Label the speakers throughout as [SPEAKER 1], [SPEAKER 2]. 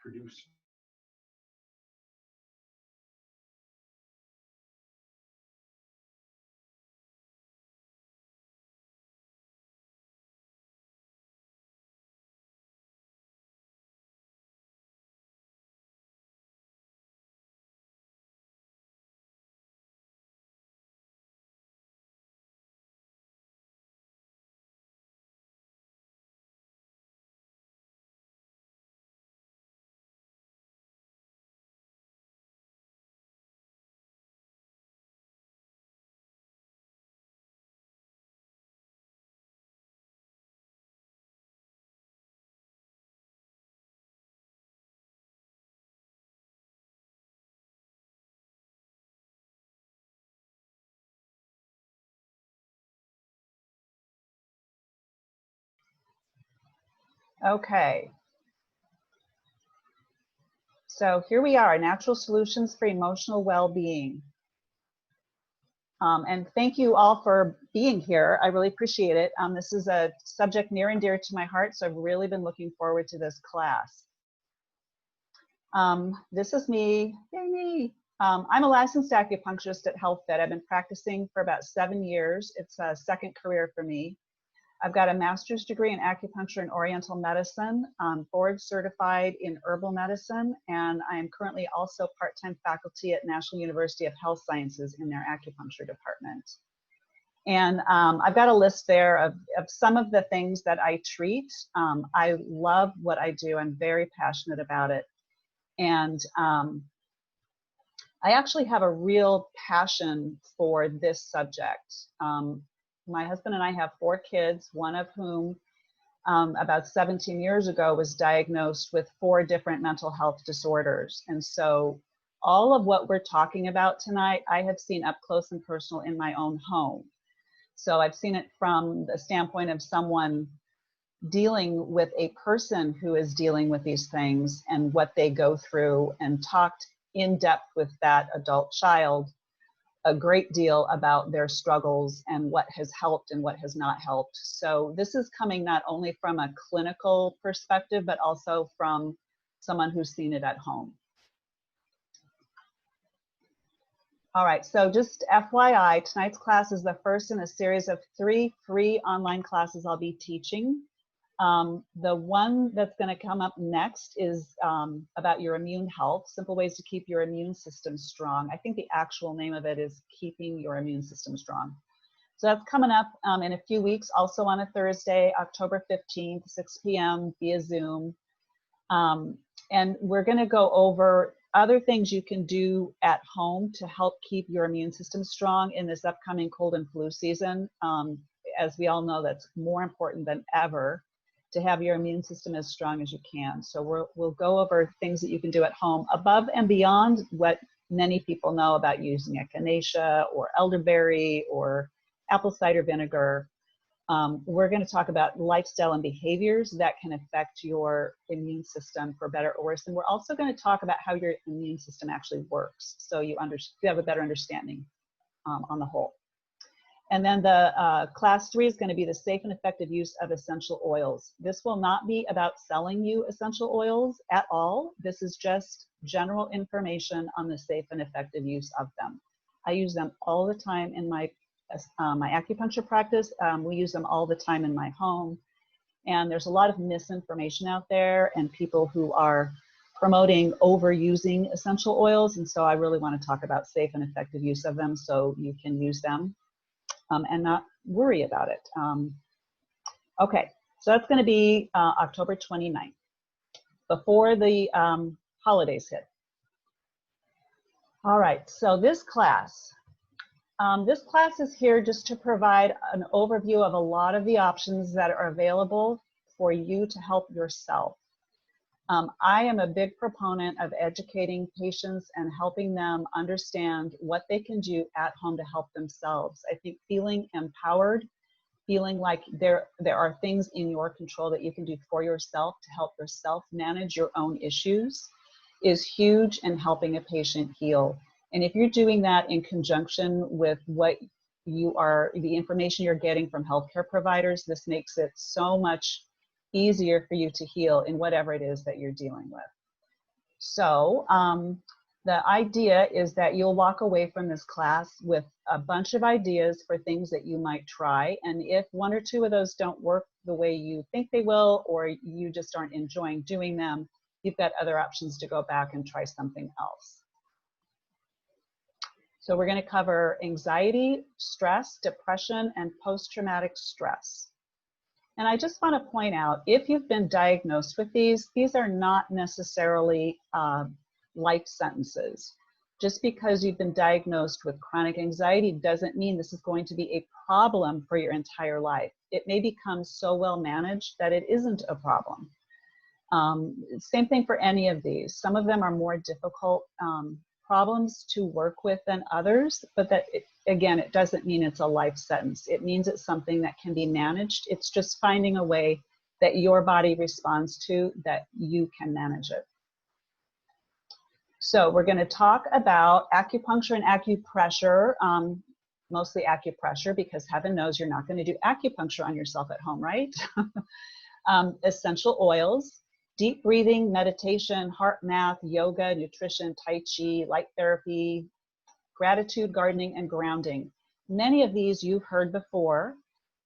[SPEAKER 1] produce.
[SPEAKER 2] Okay. So here we are, natural solutions for emotional well-being. And thank you all for being here. I really appreciate it. This is a subject near and dear to my heart, so I've really been looking forward to this class. This is me, yay me. I'm a licensed acupuncturist at HealthFit. I've been practicing for about 7 years. It's a second career for me. I've got a master's degree in acupuncture and oriental medicine, board certified in herbal medicine, and I am currently also part-time faculty at National University of Health Sciences in their acupuncture department. And I've got a list there of some of the things that I treat. I love what I do. I'm very passionate about it. And I actually have a real passion for this subject. My husband and I have 4 kids, one of whom about 17 years ago was diagnosed with 4 different mental health disorders. And so all of what we're talking about tonight, I have seen up close and personal in my own home. So I've seen it from the standpoint of someone dealing with a person who is dealing with these things and what they go through, and talked in depth with that adult child a great deal about their struggles and what has helped and what has not helped. So this is coming not only from a clinical perspective, but also from someone who's seen it at home. All right, so just FYI, tonight's class is the first in a series of 3 free online classes I'll be teaching. The one that's going to come up next is about your immune health, simple ways to keep your immune system strong. I think the actual name of it is keeping your immune system strong. So that's coming up in a few weeks, also on a Thursday, October 15th, 6 p.m. via Zoom. And we're going to go over other things you can do at home to help keep your immune system strong in this upcoming cold and flu season. As we all know, that's more important than ever to have your immune system as strong as you can. So we'll go over things that you can do at home above and beyond what many people know about using echinacea or elderberry or apple cider vinegar. We're going to talk about lifestyle and behaviors that can affect your immune system for better or worse. And we're also going to talk about how your immune system actually works, so you have a better understanding on the whole. And then the class 3 is going to be the safe and effective use of essential oils. This will not be about selling you essential oils at all. This is just general information on the safe and effective use of them. I use them all the time in my acupuncture practice. We use them all the time in my home. And there's a lot of misinformation out there and people who are promoting overusing essential oils. And so I really want to talk about safe and effective use of them so you can use them and not worry about it. Okay, so that's going to be October 29th, before the holidays hit. All right, so this class is here just to provide an overview of a lot of the options that are available for you to help yourself. I am a big proponent of educating patients and helping them understand what they can do at home to help themselves. I think feeling empowered, feeling like there are things in your control that you can do for yourself to help yourself manage your own issues is huge in helping a patient heal. And if you're doing that in conjunction with the information you're getting from healthcare providers, this makes it so much easier for you to heal in whatever it is that you're dealing with. So the idea is that you'll walk away from this class with a bunch of ideas for things that you might try. And if one or two of those don't work the way you think they will, or you just aren't enjoying doing them, you've got other options to go back and try something else. So we're going to cover anxiety, stress, depression, and post-traumatic stress. And I just want to point out, if you've been diagnosed with these are not necessarily life sentences. Just because you've been diagnosed with chronic anxiety doesn't mean this is going to be a problem for your entire life. It may become so well managed that it isn't a problem. Same thing for any of these. Some of them are more difficult problems to work with than others, but that, again, it doesn't mean it's a life sentence. It means it's something that can be managed. It's just finding a way that your body responds to that you can manage it. So we're going to talk about acupuncture and acupressure, mostly acupressure, because heaven knows you're not going to do acupuncture on yourself at home, right? Essential oils, deep breathing, meditation, heart math, yoga, nutrition, tai chi, light therapy, gratitude, gardening, and grounding. Many of these you've heard before,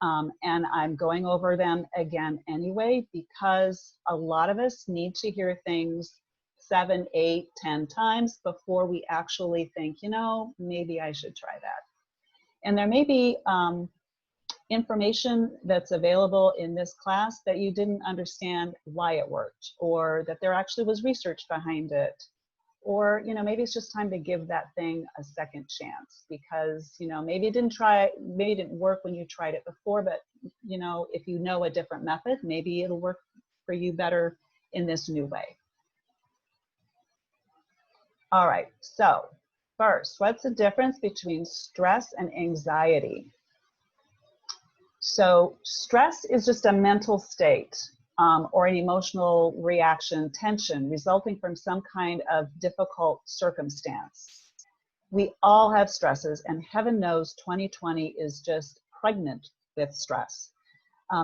[SPEAKER 2] and I'm going over them again anyway, because a lot of us need to hear things 7, 8, 10 times before we actually think, you know, maybe I should try that. And there may be information that's available in this class that you didn't understand why it worked, or that there actually was research behind it, or, you know, maybe it's just time to give that thing a second chance, because, you know, maybe it didn't work when you tried it before, but, you know, if you know a different method, maybe it'll work for you better in this new way. All right, so first, what's the difference between stress and anxiety? So stress is just a mental state or an emotional reaction, tension resulting from some kind of difficult circumstance. We all have stresses, and heaven knows 2020 is just pregnant with stress.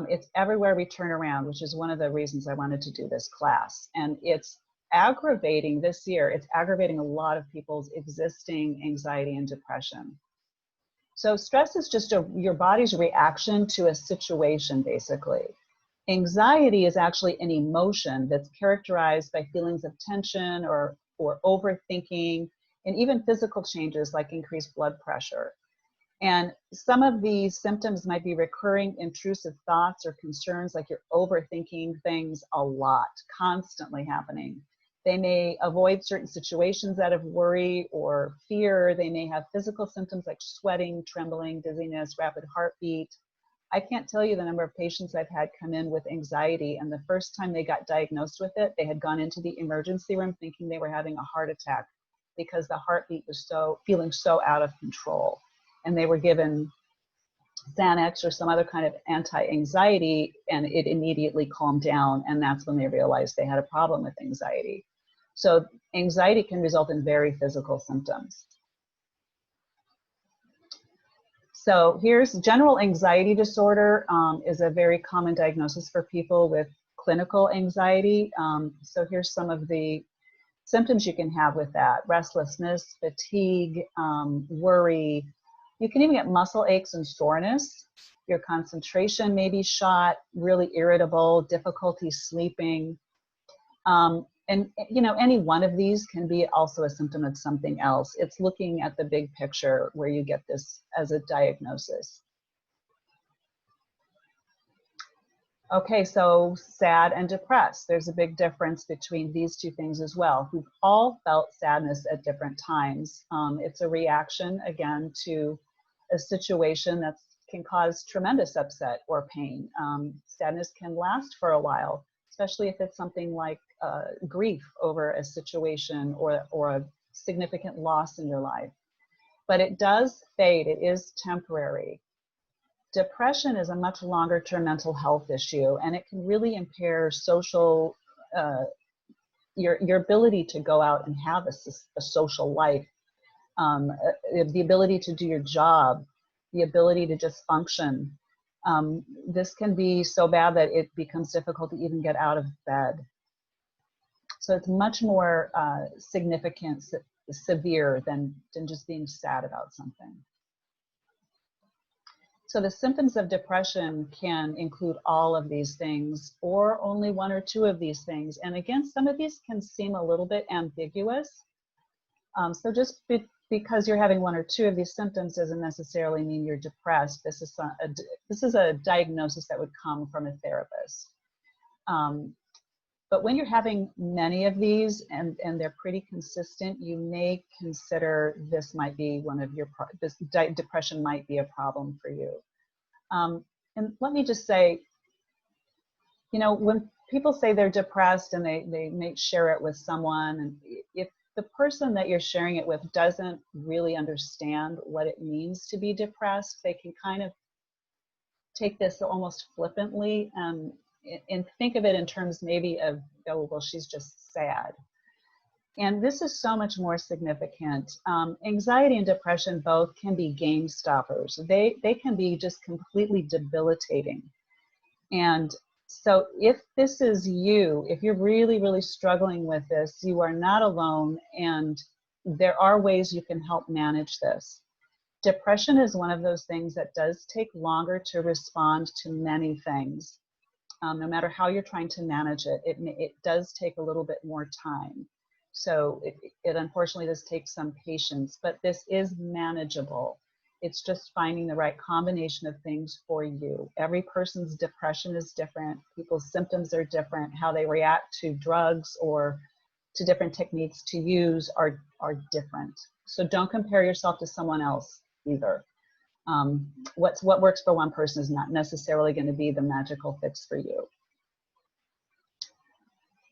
[SPEAKER 2] It's everywhere we turn around, which is one of the reasons I wanted to do this class. And it's aggravating this year. It's aggravating a lot of people's existing anxiety and depression. So stress is just your body's reaction to a situation, basically. Anxiety is actually an emotion that's characterized by feelings of tension or overthinking, and even physical changes like increased blood pressure. And some of these symptoms might be recurring intrusive thoughts or concerns, like you're overthinking things a lot, constantly happening. They may avoid certain situations out of worry or fear. They may have physical symptoms like sweating, trembling, dizziness, rapid heartbeat. I can't tell you the number of patients I've had come in with anxiety, and the first time they got diagnosed with it, they had gone into the emergency room thinking they were having a heart attack because the heartbeat was feeling so out of control. And they were given Xanax or some other kind of anti-anxiety, and it immediately calmed down, and that's when they realized they had a problem with anxiety. So anxiety can result in very physical symptoms. So here's general anxiety disorder is a very common diagnosis for people with clinical anxiety. So here's some of the symptoms you can have with that: restlessness, fatigue, worry. You can even get muscle aches and soreness. Your concentration may be shot, really irritable, difficulty sleeping. And, you know, any one of these can be also a symptom of something else. It's looking at the big picture where you get this as a diagnosis. Okay, so sad and depressed. There's a big difference between these two things as well. We've all felt sadness at different times. It's a reaction, again, to a situation that can cause tremendous upset or pain. Sadness can last for a while, especially if it's something like grief over a situation or a significant loss in your life. But it does fade. It is temporary. Depression is a much longer term mental health issue, and it can really impair social, your ability to go out and have a social life, the ability to do your job, the ability to just function. This can be so bad that it becomes difficult to even get out of bed. So it's much more significant, severe than just being sad about something. So the symptoms of depression can include all of these things or only one or two of these things. And again, some of these can seem a little bit ambiguous. So just because you're having one or two of these symptoms doesn't necessarily mean you're depressed. This is a diagnosis that would come from a therapist. But when you're having many of these and they're pretty consistent, you may consider this might be one of your, depression might be a problem for you. And let me just say, you know, when people say they're depressed and they may share it with someone, and if the person that you're sharing it with doesn't really understand what it means to be depressed, they can kind of take this almost flippantly and think of it in terms maybe of, oh, well, she's just sad. And this is so much more significant. Anxiety and depression both can be game stoppers. They can be just completely debilitating. And so if this is you, if you're really, really struggling with this, you are not alone, and there are ways you can help manage this. Depression is one of those things that does take longer to respond to many things. No matter how you're trying to manage it, it does take a little bit more time. So it unfortunately does take some patience, but this is manageable. It's just finding the right combination of things for you. Every person's depression is different. People's symptoms are different. How they react to drugs or to different techniques to use are different. So don't compare yourself to someone else either. What works for one person is not necessarily going to be the magical fix for you.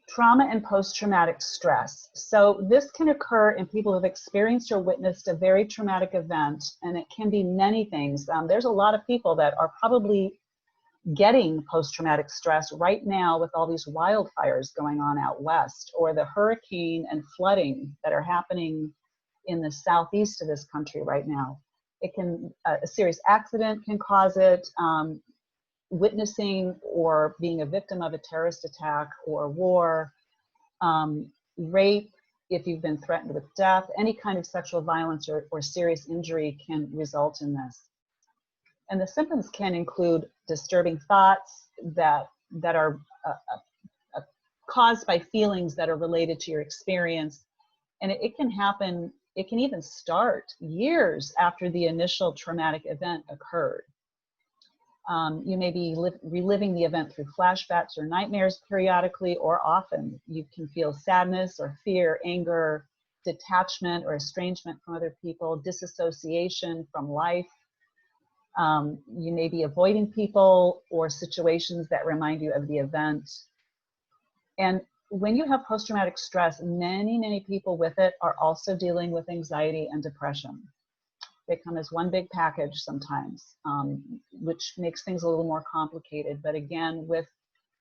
[SPEAKER 2] Trauma and post-traumatic stress. So this can occur in people who have experienced or witnessed a very traumatic event, and it can be many things. There's a lot of people that are probably getting post-traumatic stress right now with all these wildfires going on out west, or the hurricane and flooding that are happening in the southeast of this country right now. It can, a serious accident can cause it, witnessing or being a victim of a terrorist attack or war, rape, if you've been threatened with death, any kind of sexual violence or serious injury can result in this. And the symptoms can include disturbing thoughts that are caused by feelings that are related to your experience. And it can happen, it can even start years after the initial traumatic event occurred. You may be reliving the event through flashbacks or nightmares periodically or often. You can feel sadness or fear, anger, detachment or estrangement from other people, disassociation from life. You may be avoiding people or situations that remind you of the event. And when you have post-traumatic stress, many people with it are also dealing with anxiety and depression. They come as one big package sometimes, which makes things a little more complicated. But again, with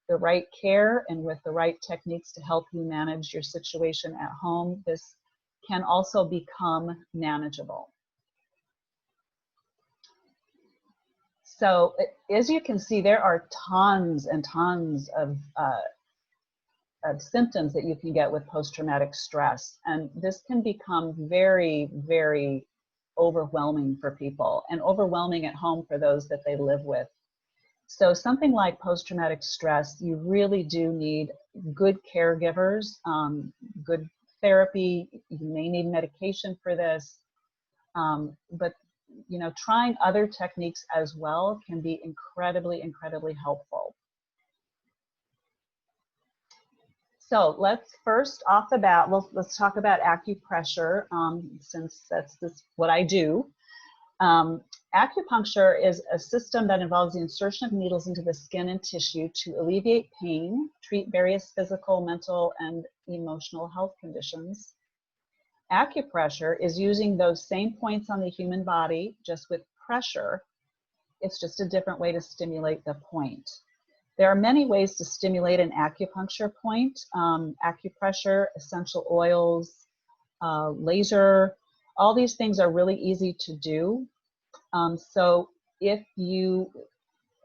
[SPEAKER 2] the right care and with the right techniques to help you manage your situation at home, this can also become manageable. So as you can see, there are tons and tons of symptoms that you can get with post-traumatic stress. And this can become very, very overwhelming for people, and overwhelming at home for those that they live with. So something like post-traumatic stress, you really do need good caregivers, good therapy. You may need medication for this, but you know, trying other techniques as well can be incredibly helpful. So let's first off the bat, let's talk about acupressure, since that's what I do. Acupuncture is a system that involves the insertion of needles into the skin and tissue to alleviate pain, treat various physical, mental, and emotional health conditions. Acupressure is using those same points on the human body, just with pressure. It's just a different way to stimulate the point. There are many ways to stimulate an acupuncture point. Acupressure, essential oils, laser, all these things are really easy to do. So if you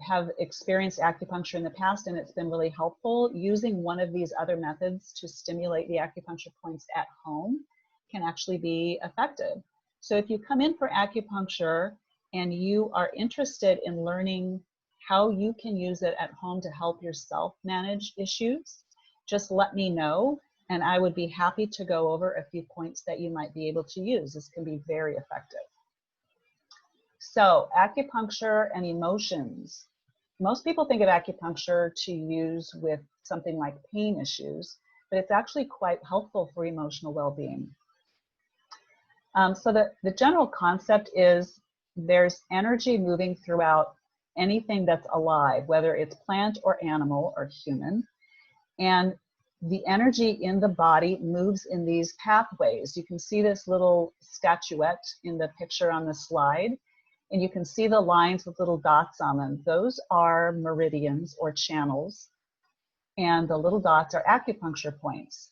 [SPEAKER 2] have experienced acupuncture in the past and it's been really helpful, using one of these other methods to stimulate the acupuncture points at home can actually be effective. So if you come in for acupuncture and you are interested in learning how you can use it at home to help yourself manage issues, just let me know, and I would be happy to go over a few points that you might be able to use. This can be very effective. So, acupuncture and emotions. Most people think of acupuncture to use with something like pain issues, but it's actually quite helpful for emotional well-being. So the general concept is there's energy moving throughout anything that's alive, whether it's plant or animal or human, and the energy in the body moves in these pathways. You can see this little statuette in the picture on the slide, and you can see the lines with little dots on them. Those are meridians or channels, and the little dots are acupuncture points.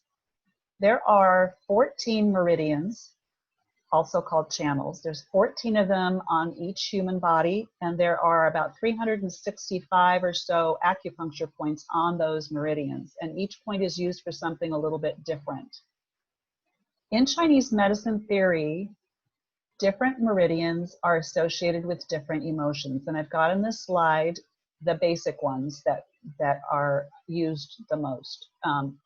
[SPEAKER 2] There are 14 meridians, also called channels. There's 14 of them on each human body, and there are about 365 or so acupuncture points on those meridians, and each point is used for something a little bit different. In Chinese medicine theory, different meridians are associated with different emotions, and I've got on this slide the basic ones that are used the most.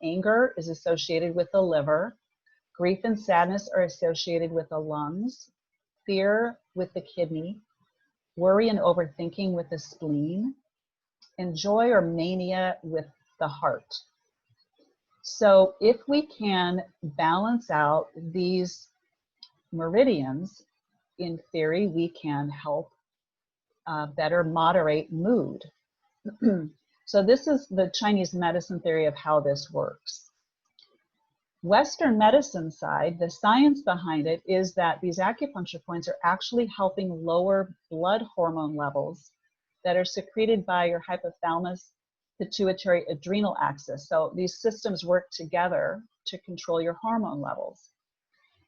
[SPEAKER 2] Anger is associated with the liver. Grief and sadness are associated with the lungs, fear with the kidney, worry and overthinking with the spleen, and joy or mania with the heart. So if we can balance out these meridians, in theory, we can help better moderate mood. So this is the Chinese medicine theory of how this works. Western medicine side, the science behind it is that these acupuncture points are actually helping lower blood hormone levels that are secreted by your hypothalamus, pituitary, adrenal axis. So these systems work together to control your hormone levels.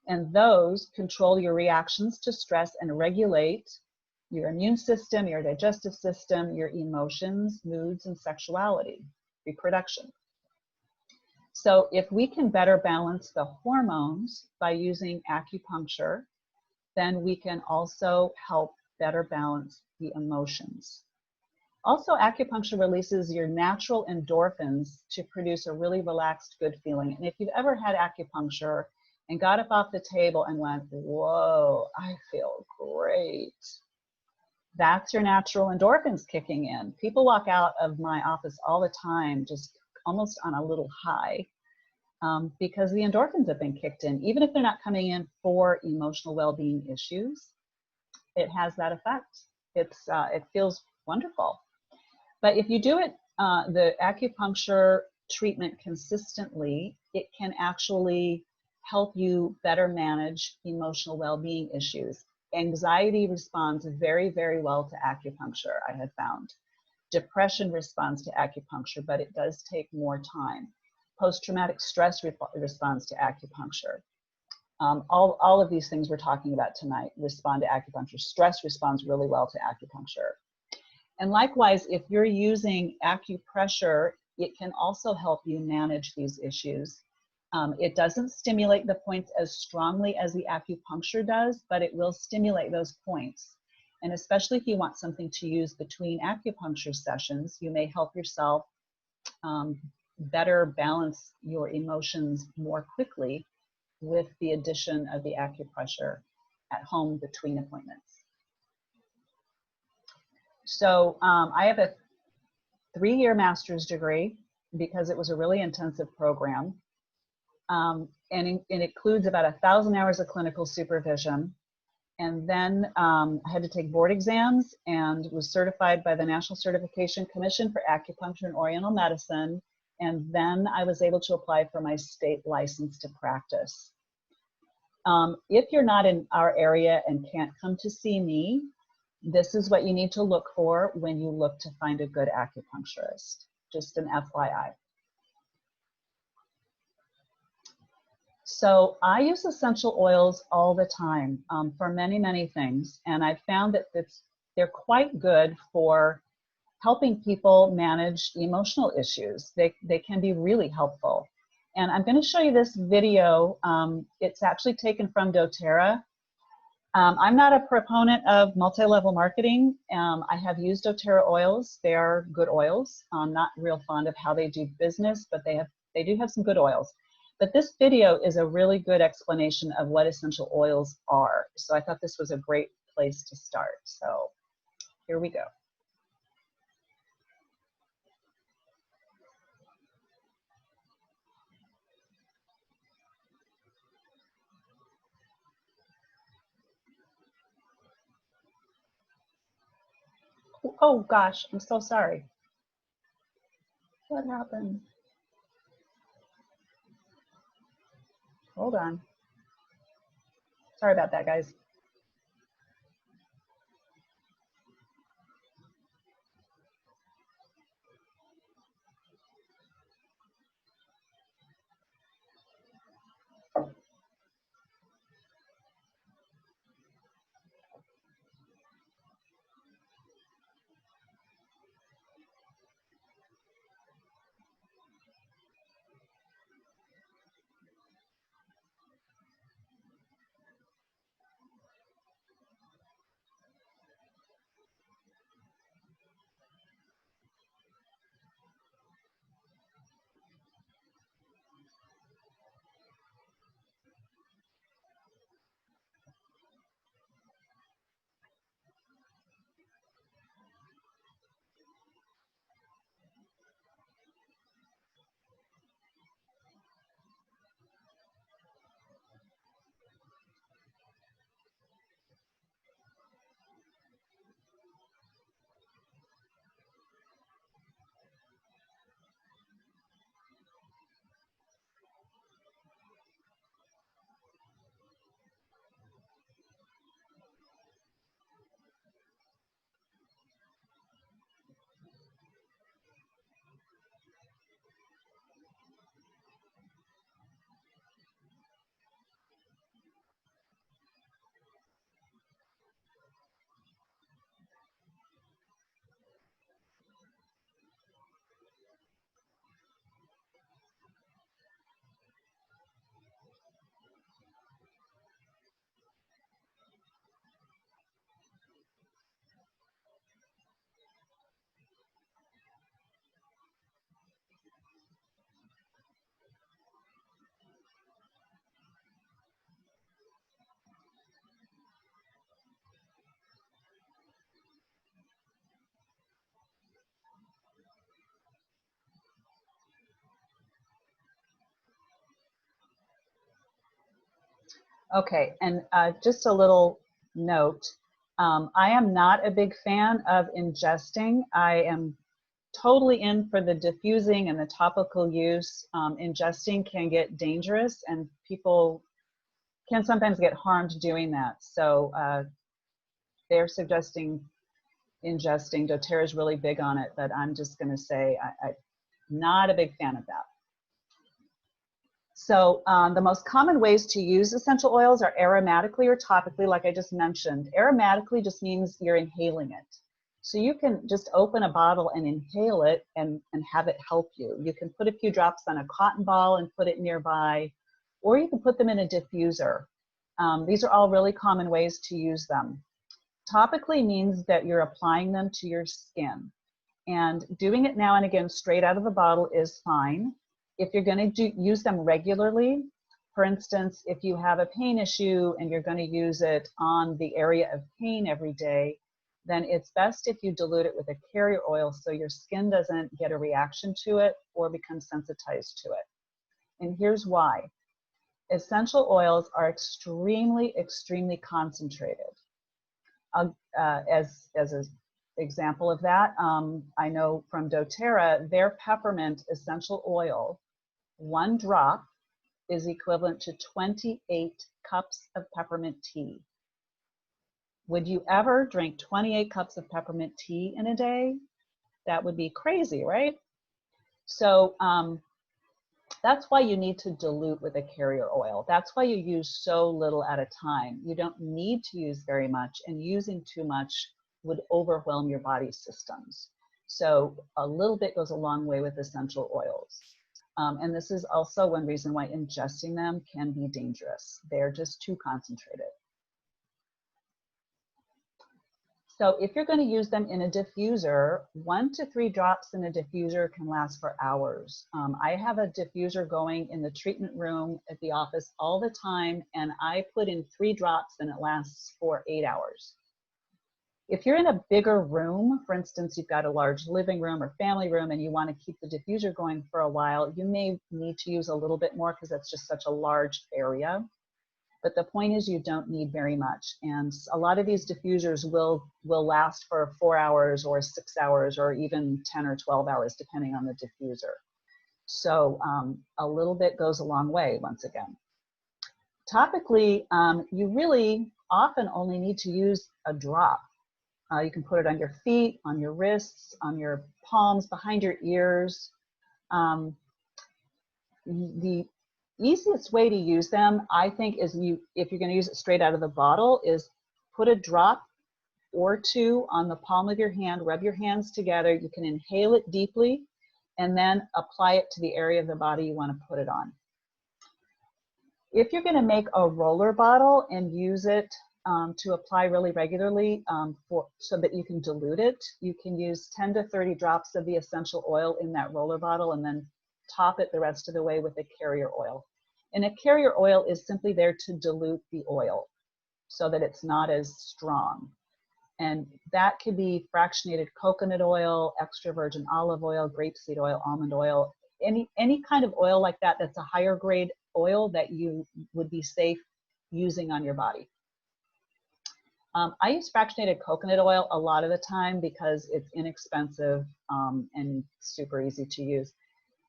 [SPEAKER 2] And those control your reactions to stress and regulate your immune system, your digestive system, your emotions, moods, and sexuality, reproduction. So if we can better balance the hormones by using acupuncture, then we can also help better balance the emotions. Also, acupuncture releases your natural endorphins to produce a really relaxed, good feeling. And if you've ever had acupuncture and got up off the table and went, whoa, I feel great, that's your natural endorphins kicking in. People walk out of my office all the time just almost on a little high because the endorphins have been kicked in. Even if they're not coming in for emotional well-being issues, it has that effect. It feels wonderful. But if you do it, the acupuncture treatment consistently, it can actually help you better manage emotional well-being issues. Anxiety responds very, very well to acupuncture, I have found. Depression responds to acupuncture, but it does take more time. Post-traumatic stress responds to acupuncture. All of these things we're talking about tonight respond to acupuncture. Stress responds really well to acupuncture. And likewise, if you're using acupressure, it can also help you manage these issues. It doesn't stimulate the points as strongly as the acupuncture does, but it will stimulate those points. And especially if you want something to use between acupuncture sessions, you may help yourself better balance your emotions more quickly with the addition of the acupressure at home between appointments. So I have a 3-year master's degree because it was a really intensive program. And it includes about 1,000 hours of clinical supervision. And then I had to take board exams and was certified by the National Certification Commission for Acupuncture and Oriental Medicine. And then I was able to apply for my state license to practice. If you're not in our area and can't come to see me, this is what you need to look for when you look to find a good acupuncturist. Just an FYI. So I use essential oils all the time for many, many things. And I've found that they're quite good for helping people manage emotional issues. They can be really helpful. And I'm going to show you this video. It's actually taken from doTERRA. I'm not a proponent of multi-level marketing. I have used doTERRA oils. They are good oils. I'm not real fond of how they do business, but they do have some good oils. But this video is a really good explanation of what essential oils are. So I thought this was a great place to start. So here we go. Oh gosh, I'm so sorry. What happened? Hold on. Sorry about that, guys. Okay, and just a little note. I am not a big fan of ingesting. I am totally in for the diffusing and the topical use. Ingesting can get dangerous and people can sometimes get harmed doing that. So they're suggesting ingesting. doTERRA is really big on it, but I'm just going to say I'm not a big fan of that. So the most common ways to use essential oils are aromatically or topically, like I just mentioned. Aromatically just means you're inhaling it. So you can just open a bottle and inhale it and have it help you. You can put a few drops on a cotton ball and put it nearby, or you can put them in a diffuser. These are all really common ways to use them. Topically means that you're applying them to your skin. And doing it now and again straight out of the bottle is fine. If you're going to use them regularly, for instance, if you have a pain issue and you're going to use it on the area of pain every day, then it's best if you dilute it with a carrier oil so your skin doesn't get a reaction to it or become sensitized to it. And here's why. Essential oils are extremely, extremely concentrated. As an example of that, I know from doTERRA, their peppermint essential oil, 1 drop is equivalent to 28 cups of peppermint tea. Would you ever drink 28 cups of peppermint tea in a day? That would be crazy, right? So that's why you need to dilute with a carrier oil. That's why you use so little at a time. You don't need to use very much, and using too much would overwhelm your body systems. So a little bit goes a long way with essential oils. And this is also one reason why ingesting them can be dangerous. They're just too concentrated. So if you're going to use them in a diffuser, 1 to 3 drops in a diffuser can last for hours. I have a diffuser going in the treatment room at the office all the time, and I put in 3 drops and it lasts for 8 hours. If you're in a bigger room, for instance, you've got a large living room or family room and you want to keep the diffuser going for a while, you may need to use a little bit more because that's just such a large area. But the point is you don't need very much. And a lot of these diffusers will last for 4 hours or 6 hours or even 10 or 12 hours, depending on the diffuser. So a little bit goes a long way once again. Topically, you really often only need to use a drop. You can put it on your feet, on your wrists, on your palms, behind your ears. The easiest way to use them, I think, is if you're going to use it straight out of the bottle, is put a drop or 2 on the palm of your hand, rub your hands together. You can inhale it deeply and then apply it to the area of the body you want to put it on. If you're going to make a roller bottle and use it to apply really regularly so that you can dilute it, you can use 10 to 30 drops of the essential oil in that roller bottle and then top it the rest of the way with a carrier oil. And a carrier oil is simply there to dilute the oil so that it's not as strong. And that could be fractionated coconut oil, extra virgin olive oil, grapeseed oil, almond oil, any kind of oil like that that's a higher grade oil that you would be safe using on your body. I use fractionated coconut oil a lot of the time because it's inexpensive and super easy to use.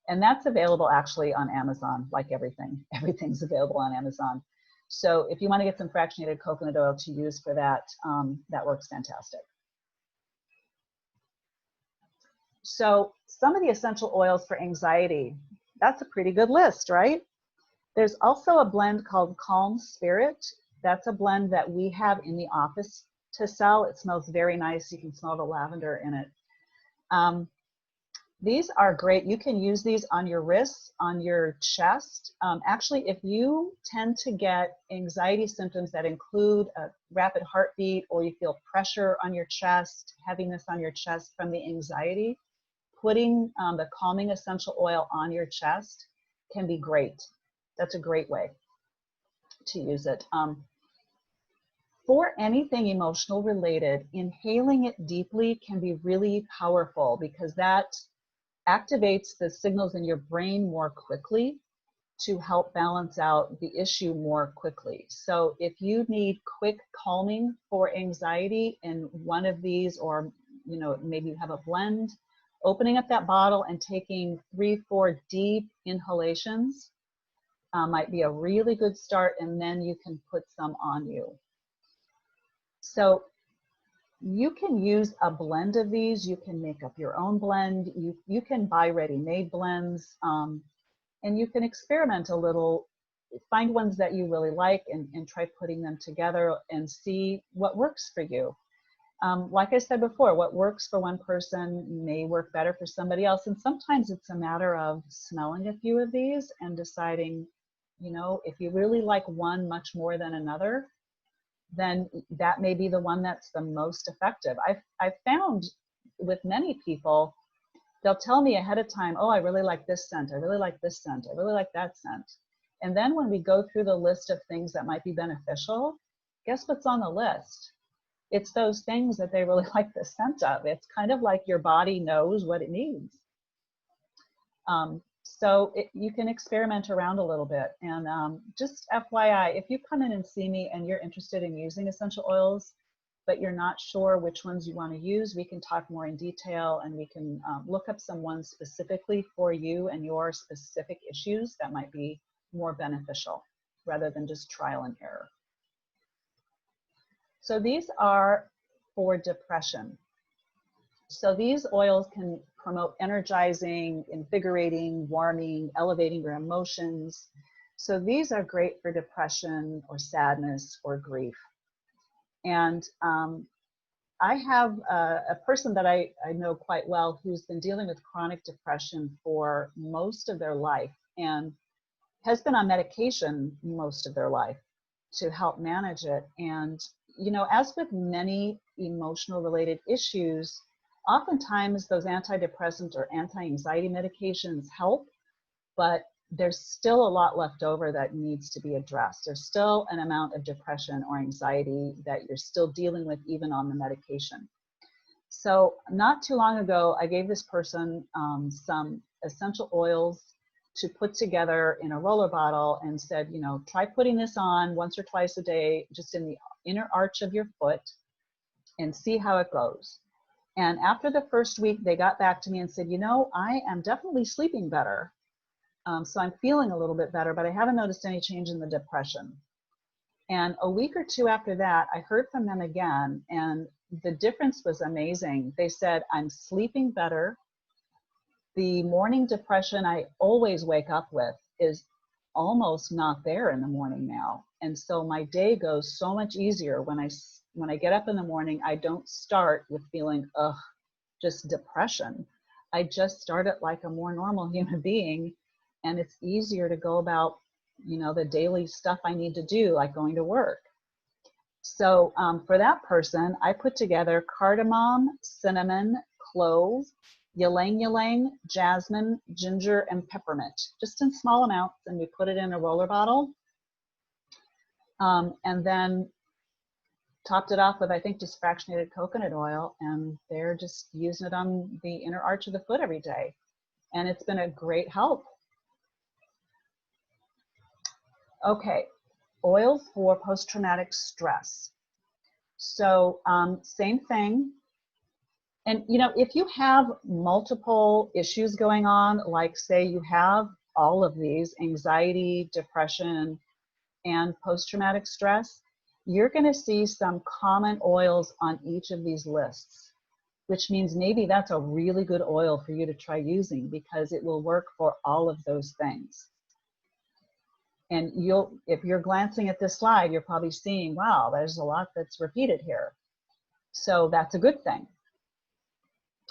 [SPEAKER 2] And that's available actually on Amazon, like everything. Everything's available on Amazon. So if you want to get some fractionated coconut oil to use for that, that works fantastic. So some of the essential oils for anxiety, that's a pretty good list, right? There's also a blend called Calm Spirit. That's a blend that we have in the office to sell. It smells very nice. You can smell the lavender in it. These are great. You can use these on your wrists, on your chest. Actually, if you tend to get anxiety symptoms that include a rapid heartbeat, or you feel pressure on your chest, heaviness on your chest from the anxiety, putting the calming essential oil on your chest can be great. That's a great way to use it. For anything emotional related, inhaling it deeply can be really powerful because that activates the signals in your brain more quickly to help balance out the issue more quickly. So if you need quick calming for anxiety in one of these, or maybe you have a blend, opening up that bottle and taking 3-4 deep inhalations might be a really good start, and then you can put some on you. So you can use a blend of these. You can make up your own blend. You can buy ready-made blends, and you can experiment a little, find ones that you really like and try putting them together and see what works for you. Like I said before, what works for one person may work better for somebody else. And sometimes it's a matter of smelling a few of these and deciding, if you really like one much more than another, then that may be the one that's the most effective. I've found with many people, they'll tell me ahead of time, oh, I really like this scent, I really like this scent, I really like that scent. And then when we go through the list of things that might be beneficial, guess what's on the list? It's those things that they really like the scent of. It's kind of like your body knows what it needs. So you can experiment around a little bit. And just FYI, if you come in and see me and you're interested in using essential oils, but you're not sure which ones you want to use, we can talk more in detail, and we can look up some ones specifically for you and your specific issues that might be more beneficial rather than just trial and error. So these are for depression. So these oils can promote energizing, invigorating, warming, elevating your emotions. So these are great for depression or sadness or grief. And I have a person that I know quite well who's been dealing with chronic depression for most of their life and has been on medication most of their life to help manage it. And, you know, as with many emotional related issues, oftentimes those antidepressant or anti-anxiety medications help, but there's still a lot left over that needs to be addressed. There's still an amount of depression or anxiety that you're still dealing with even on the medication. So not too long ago, I gave this person some essential oils to put together in a roller bottle and said, you know, try putting this on once or twice a day, just in the inner arch of your foot, and see how it goes. And after the first week, they got back to me and said, you know, I am definitely sleeping better. So I'm feeling a little bit better, but I haven't noticed any change in the depression. And a week or two after that, I heard from them again, and the difference was amazing. They said, I'm sleeping better. The morning depression I always wake up with is almost not there in the morning now. And so my day goes so much easier when I get up in the morning. I don't start with feeling, just depression. I just start it like a more normal human being. And it's easier to go about, you know, the daily stuff I need to do, like going to work. So for that person, I put together cardamom, cinnamon, clove, ylang ylang, jasmine, ginger, and peppermint, just in small amounts, and we put it in a roller bottle. And then topped it off with, I think, just fractionated coconut oil, and they're just using it on the inner arch of the foot every day. And it's been a great help. Okay, oils for post-traumatic stress. So same thing. And, you know, if you have multiple issues going on, like say you have all of these, anxiety, depression, and post-traumatic stress, you're going to see some common oils on each of these lists, which means maybe that's a really good oil for you to try using because it will work for all of those things. And if you're glancing at this slide, you're probably seeing, wow, there's a lot that's repeated here. So that's a good thing.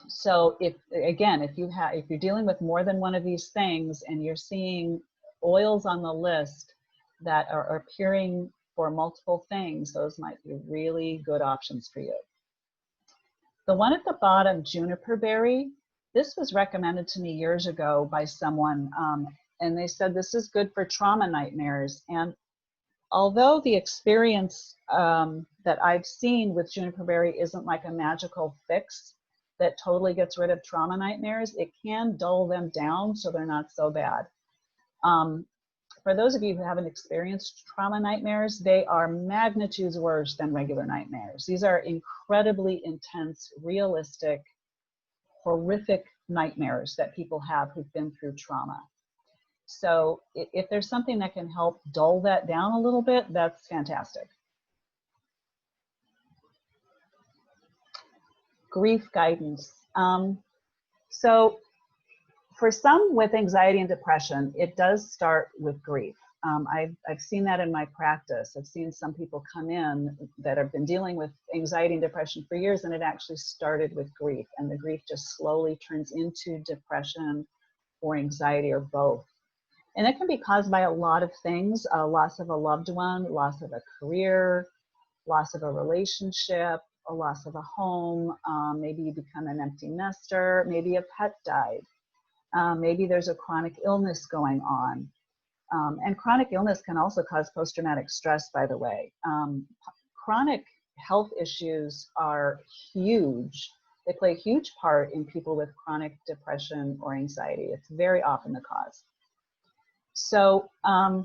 [SPEAKER 2] So if you're dealing with more than one of these things and you're seeing oils on the list that are appearing for multiple things, those might be really good options for you. The one at the bottom, juniper berry, this was recommended to me years ago by someone, and they said this is good for trauma nightmares. And although the experience that I've seen with juniper berry isn't like a magical fix that totally gets rid of trauma nightmares, it can dull them down so they're not so bad. For those of you who haven't experienced trauma nightmares, they are magnitudes worse than regular nightmares. These are incredibly intense, realistic, horrific nightmares that people have who've been through trauma. So if there's something that can help dull that down a little bit, that's fantastic. Grief guidance. So for some with anxiety and depression, it does start with grief. I've seen that in my practice. I've seen some people come in that have been dealing with anxiety and depression for years, and it actually started with grief, and the grief just slowly turns into depression or anxiety or both. And it can be caused by a lot of things: loss of a loved one, loss of a career, loss of a relationship, a loss of a home, maybe you become an empty nester, maybe a pet died, maybe there's a chronic illness going on. And chronic illness can also cause post-traumatic stress, by the way. Chronic health issues are huge. They play a huge part in people with chronic depression or anxiety. It's very often the cause. So I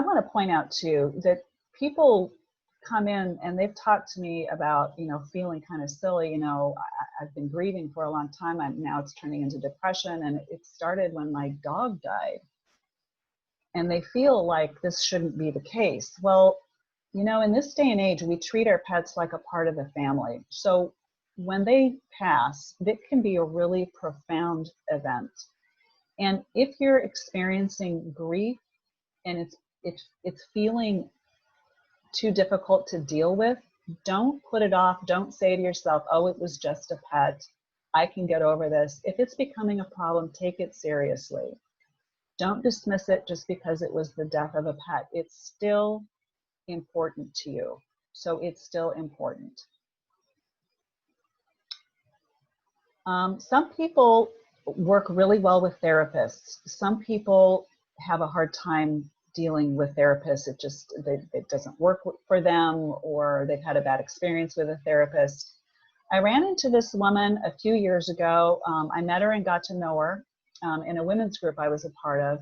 [SPEAKER 2] want to point out too that people come in and they've talked to me about, you know, feeling kind of silly. You know, I've been grieving for a long time. Now it's turning into depression, and it started when my dog died. And they feel like this shouldn't be the case. Well, you know, in this day and age, we treat our pets like a part of the family. So when they pass, it can be a really profound event. And if you're experiencing grief and it's feeling too difficult to deal with, don't put it off. Don't say to yourself, oh, it was just a pet, I can get over this. If it's becoming a problem, take it seriously. Don't dismiss it just because it was the death of a pet. It's still important to you. So it's still important. Some people work really well with therapists. Some people have a hard time dealing with therapists. It doesn't work for them, or they've had a bad experience with a therapist. I ran into this woman a few years ago. I met her and got to know her in a women's group I was a part of.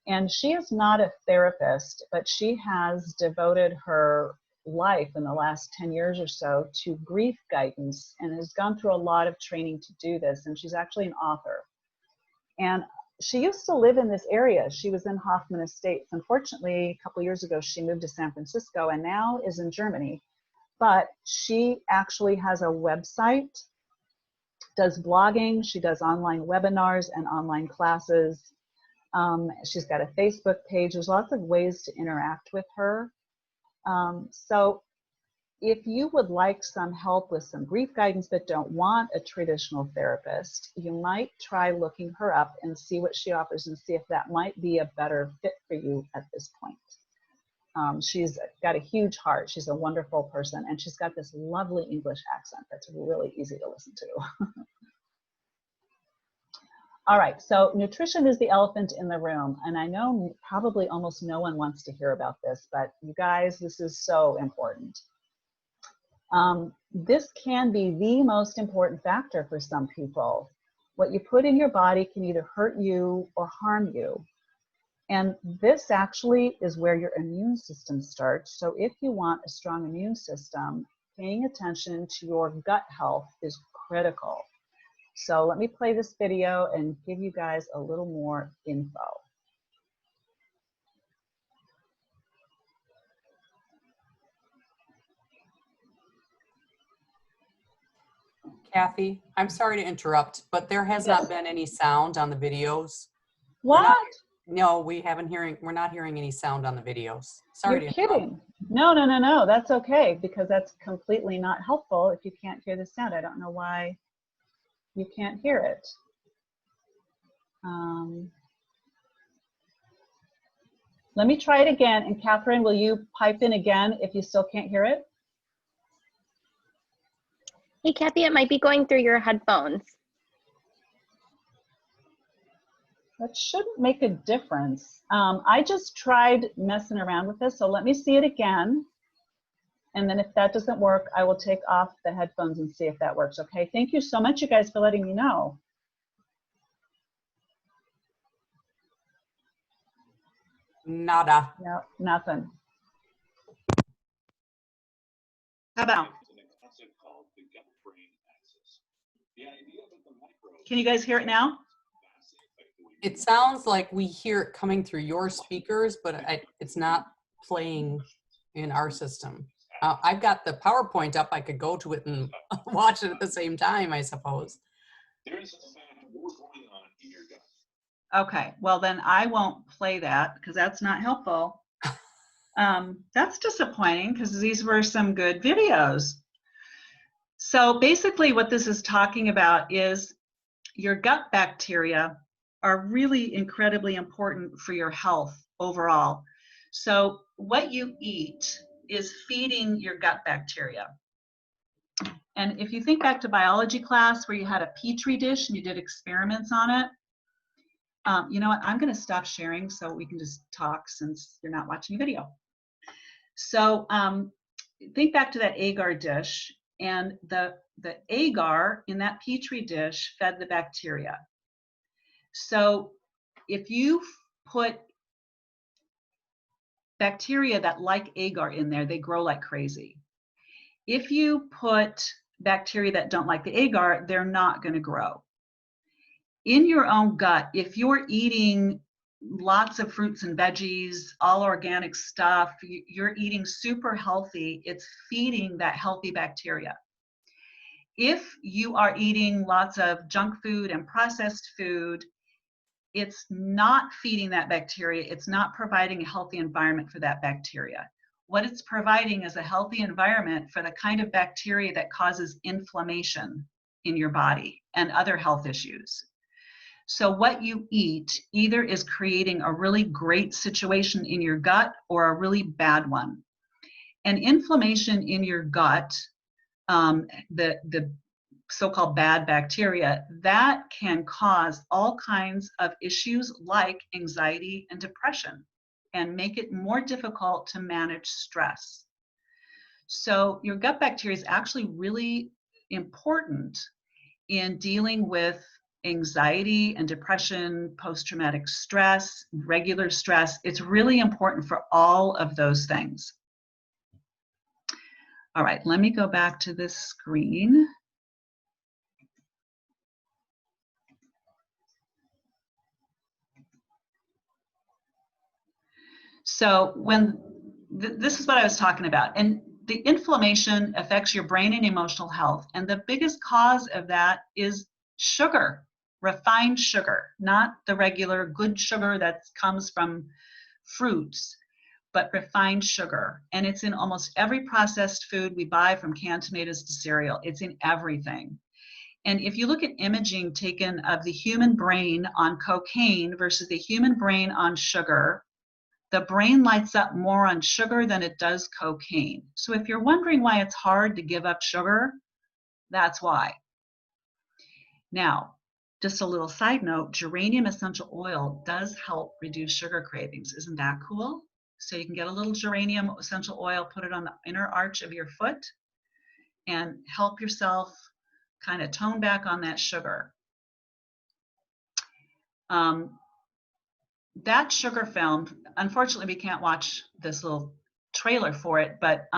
[SPEAKER 2] And she is not a therapist, but she has devoted her life in the last 10 years or so to grief guidance and has gone through a lot of training to do this. And she's actually an author. And she used to live in this area. She was in Hoffman Estates. Unfortunately, a couple years ago, she moved to San Francisco and now is in Germany. But she actually has a website, does blogging, she does online webinars and online classes. She's got a Facebook page. There's lots of ways to interact with her. So if you would like some help with some grief guidance but don't want a traditional therapist, you might try looking her up and see what she offers and see if that might be a better fit for you at this point. She's got a huge heart. She's a wonderful person, and she's got this lovely English accent that's really easy to listen to. All right, so nutrition is the elephant in the room, and I know probably almost no one wants to hear about this, but you guys, this is so important. This can be the most important factor for some people. What you put in your body can either hurt you or harm you. And this actually is where your immune system starts. So if you want a strong immune system, paying attention to your gut health is critical. So let me play this video and give you guys a little more info.
[SPEAKER 1] Kathy, I'm sorry to interrupt, but there has not been any sound on the videos.
[SPEAKER 2] What?
[SPEAKER 1] No, we're not hearing any sound on the videos. Sorry to interrupt.
[SPEAKER 2] You're kidding. No, that's okay, because that's completely not helpful if you can't hear the sound. I don't know why you can't hear it. Let me try it again, and Catherine, will you pipe in again if you still can't hear it?
[SPEAKER 3] Hey, Kathy, it might be going through your headphones.
[SPEAKER 2] That shouldn't make a difference. I just tried messing around with this, so let me see it again. And then if that doesn't work, I will take off the headphones and see if that works, okay? Thank you so much, you guys, for letting me know.
[SPEAKER 1] Nada.
[SPEAKER 2] No, nothing. How about? Can you guys hear it now?
[SPEAKER 1] It sounds like we hear it coming through your speakers, but it's not playing in our system. I've got the PowerPoint up. I could go to it and watch it at the same time, I suppose.
[SPEAKER 2] Okay, well then I won't play that because that's not helpful. That's disappointing because these were some good videos. So basically what this is talking about is your gut bacteria are really incredibly important for your health overall. So what you eat is feeding your gut bacteria. And if you think back to biology class where you had a petri dish and you did experiments on it, you know what, I'm going to stop sharing so we can just talk since you're not watching a video. So think back to that agar dish, and the agar in that petri dish fed the bacteria. So if you put bacteria that like agar in there, they grow like crazy. If you put bacteria that don't like the agar, they're not going to grow. In your own gut, if you're eating lots of fruits and veggies, all organic stuff, you're eating super healthy, it's feeding that healthy bacteria. If you are eating lots of junk food and processed food, it's not feeding that bacteria, it's not providing a healthy environment for that bacteria. what it's providing is a healthy environment for the kind of bacteria that causes inflammation in your body and other health issues. So what you eat either is creating a really great situation in your gut or a really bad one. And inflammation in your gut, the so-called bad bacteria, that can cause all kinds of issues like anxiety and depression and make it more difficult to manage stress. So your gut bacteria is actually really important in dealing with anxiety and depression, post-traumatic stress, regular stress. It's really important for all of those things. All right, let me go back to this screen. So when this is what I was talking about, and the inflammation affects your brain and emotional health, and the biggest cause of that is sugar, refined sugar, not the regular good sugar that comes from fruits, but refined sugar. And it's in almost every processed food we buy, from canned tomatoes to cereal. It's in everything. And if you look at imaging taken of the human brain on cocaine versus the human brain on sugar, the brain lights up more on sugar than it does cocaine. So if you're wondering why it's hard to give up sugar, that's why. Now, just a little side note, geranium essential oil does help reduce sugar cravings. Isn't that cool? So you can get a little geranium essential oil, put it on the inner arch of your foot, and help yourself kind of tone back on that sugar. That sugar film, unfortunately, we can't watch this little trailer for it, but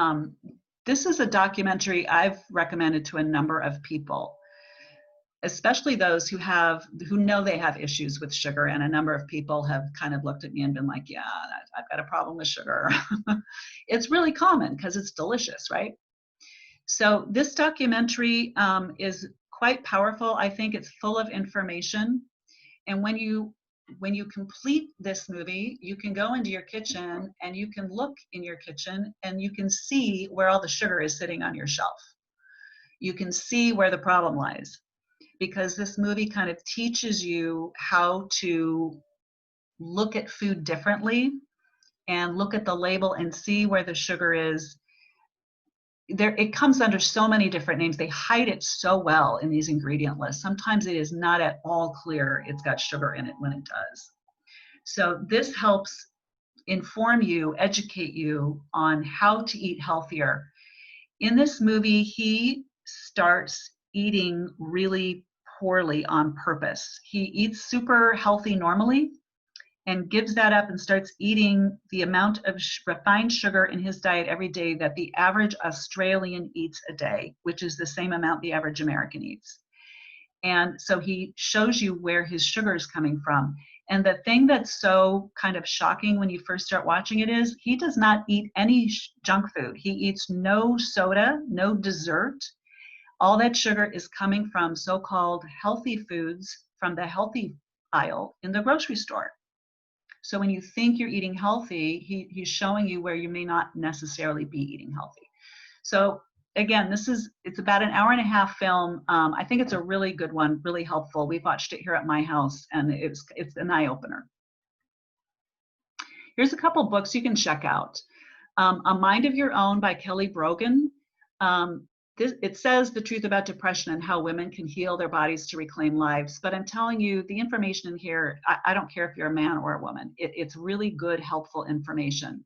[SPEAKER 2] this is a documentary I've recommended to a number of people, especially those who know they have issues with sugar. And a number of people have kind of looked at me and been like, yeah, I've got a problem with sugar. It's really common because it's delicious, right? So this documentary is quite powerful. I think it's full of information. And when you complete this movie, you can go into your kitchen and you can look in your kitchen and you can see where all the sugar is sitting on your shelf. You can see where the problem lies, because this movie kind of teaches you how to look at food differently and look at the label and see where the sugar is. It comes under so many different names. They hide it so well in these ingredient lists. Sometimes it is not at all clear it's got sugar in it when it does. So this helps inform you, educate you on how to eat healthier. In this movie, he starts eating really poorly on purpose. He eats super healthy normally and gives that up and starts eating the amount of refined sugar in his diet every day that the average Australian eats a day, which is the same amount the average American eats. And so he shows you where his sugar is coming from. And the thing that's so kind of shocking when you first start watching it is he does not eat any junk food. He eats no soda, no dessert. All that sugar is coming from so-called healthy foods from the healthy aisle in the grocery store. So when you think you're eating healthy, he's showing you where you may not necessarily be eating healthy. So again, it's about an hour and a half film. I think it's a really good one, really helpful. We've watched it here at my house and it's an eye-opener. Here's a couple books you can check out. A Mind of Your Own by Kelly Brogan. It says the truth about depression and how women can heal their bodies to reclaim lives. But I'm telling you, the information in here, I don't care if you're a man or a woman. It's really good, helpful information.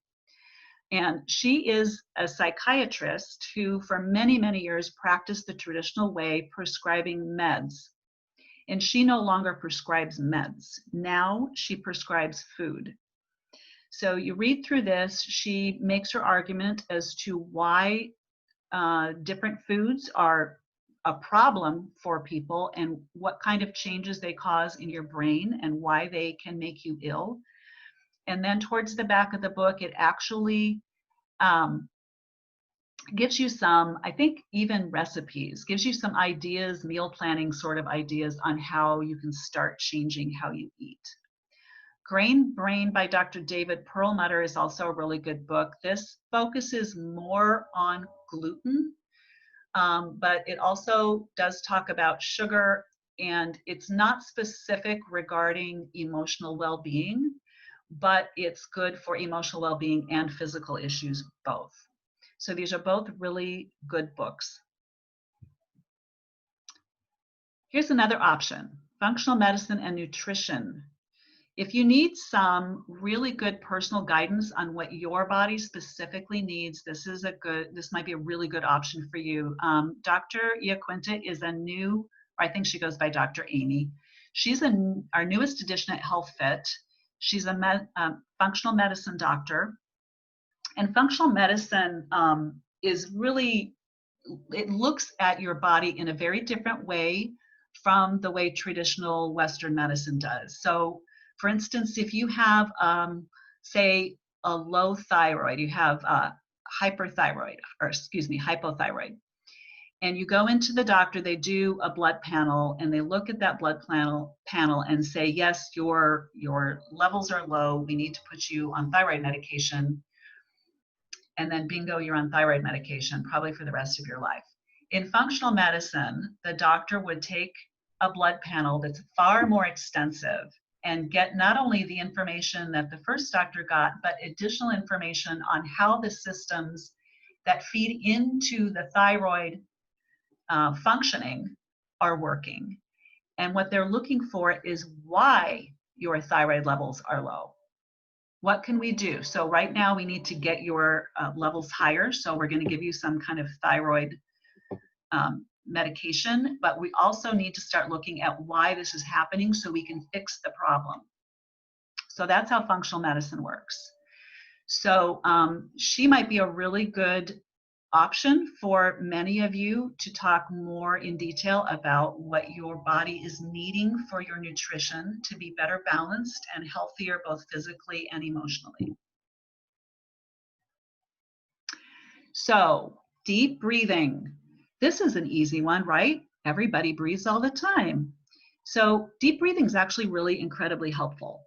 [SPEAKER 2] And she is a psychiatrist who for many, many years practiced the traditional way, prescribing meds. And she no longer prescribes meds. Now she prescribes food. So you read through this, she makes her argument as to why different foods are a problem for people and what kind of changes they cause in your brain and why they can make you ill. And then towards the back of the book, it actually gives you some, I think, even recipes, gives you some ideas, meal planning sort of ideas on how you can start changing how you eat. Grain Brain by Dr. David Perlmutter is also a really good book. This focuses more on gluten, but it also does talk about sugar, and it's not specific regarding emotional well-being, but it's good for emotional well-being and physical issues both. So these are both really good books. Here's another option, Functional Medicine and Nutrition. If you need some really good personal guidance on what your body specifically needs, this might be a really good option for you. Dr. Iaquinta is a new, or I think she goes by Dr. Amy. She's our newest addition at Health Fit. She's a functional medicine doctor. And functional medicine is really, it looks at your body in a very different way from the way traditional Western medicine does. So, for instance, if you have, say, a low thyroid, you have hypothyroid, and you go into the doctor, they do a blood panel, and they look at that blood panel and say, yes, your levels are low, we need to put you on thyroid medication, and then bingo, you're on thyroid medication, probably for the rest of your life. In functional medicine, the doctor would take a blood panel that's far more extensive and get not only the information that the first doctor got, but additional information on how the systems that feed into the thyroid functioning are working. And what they're looking for is why your thyroid levels are low. What can we do? So right now we need to get your levels higher. So we're going to give you some kind of thyroid medication, but we also need to start looking at why this is happening so we can fix the problem. So that's how functional medicine works. So she might be a really good option for many of you to talk more in detail about what your body is needing for your nutrition to be better balanced and healthier both physically and emotionally. So deep breathing. This is an easy one, right? Everybody breathes all the time. So deep breathing is actually really incredibly helpful.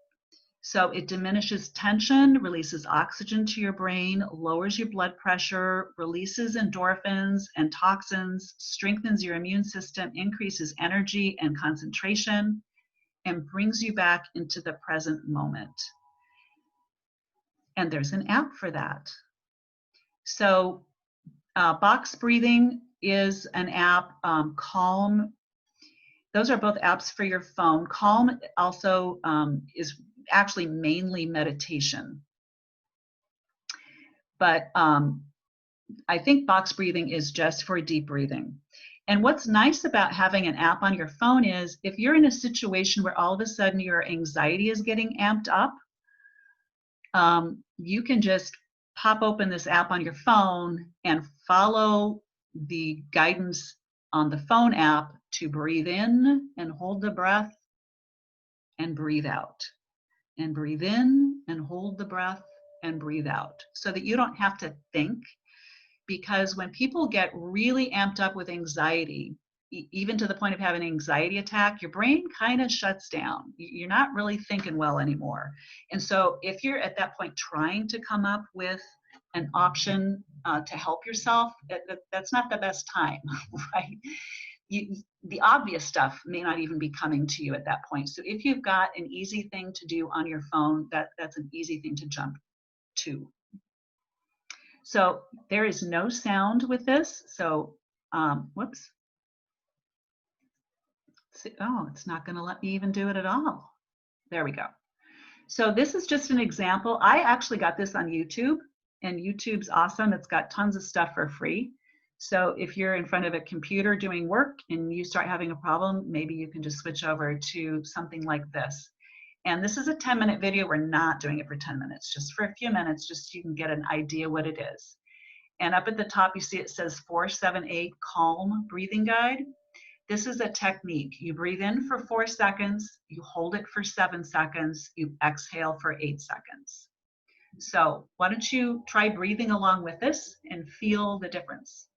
[SPEAKER 2] So it diminishes tension, releases oxygen to your brain, lowers your blood pressure, releases endorphins and toxins, strengthens your immune system, increases energy and concentration, and brings you back into the present moment. And there's an app for that. So box breathing is an app. Calm, those are both apps for your phone. Calm also is actually mainly meditation. But I think box breathing is just for deep breathing. And what's nice about having an app on your phone is if you're in a situation where all of a sudden your anxiety is getting amped up, you can just pop open this app on your phone and follow the guidance on the phone app to breathe in and hold the breath and breathe out. And breathe in and hold the breath and breathe out so that you don't have to think. Because when people get really amped up with anxiety, even to the point of having an anxiety attack, your brain kind of shuts down. You're not really thinking well anymore. And so if you're at that point trying to come up with an option to help yourself, that's not the best time, right? The obvious stuff may not even be coming to you at that point. So if you've got an easy thing to do on your phone, that's an easy thing to jump to. So there is no sound with this. So, whoops. Oh, it's not going to let me even do it at all. There we go. So this is just an example. I actually got this on YouTube, and YouTube's awesome. It's got tons of stuff for free. So if you're in front of a computer doing work and you start having a problem, maybe you can just switch over to something like this. And this is a 10-minute video. We're not doing it for 10 minutes, just for a few minutes, just so you can get an idea what it is. And up at the top, you see it says 478 Calm Breathing Guide. This is a technique. You breathe in for 4 seconds, you hold it for 7 seconds, you exhale for 8 seconds. So why don't you try breathing along with this and feel the difference.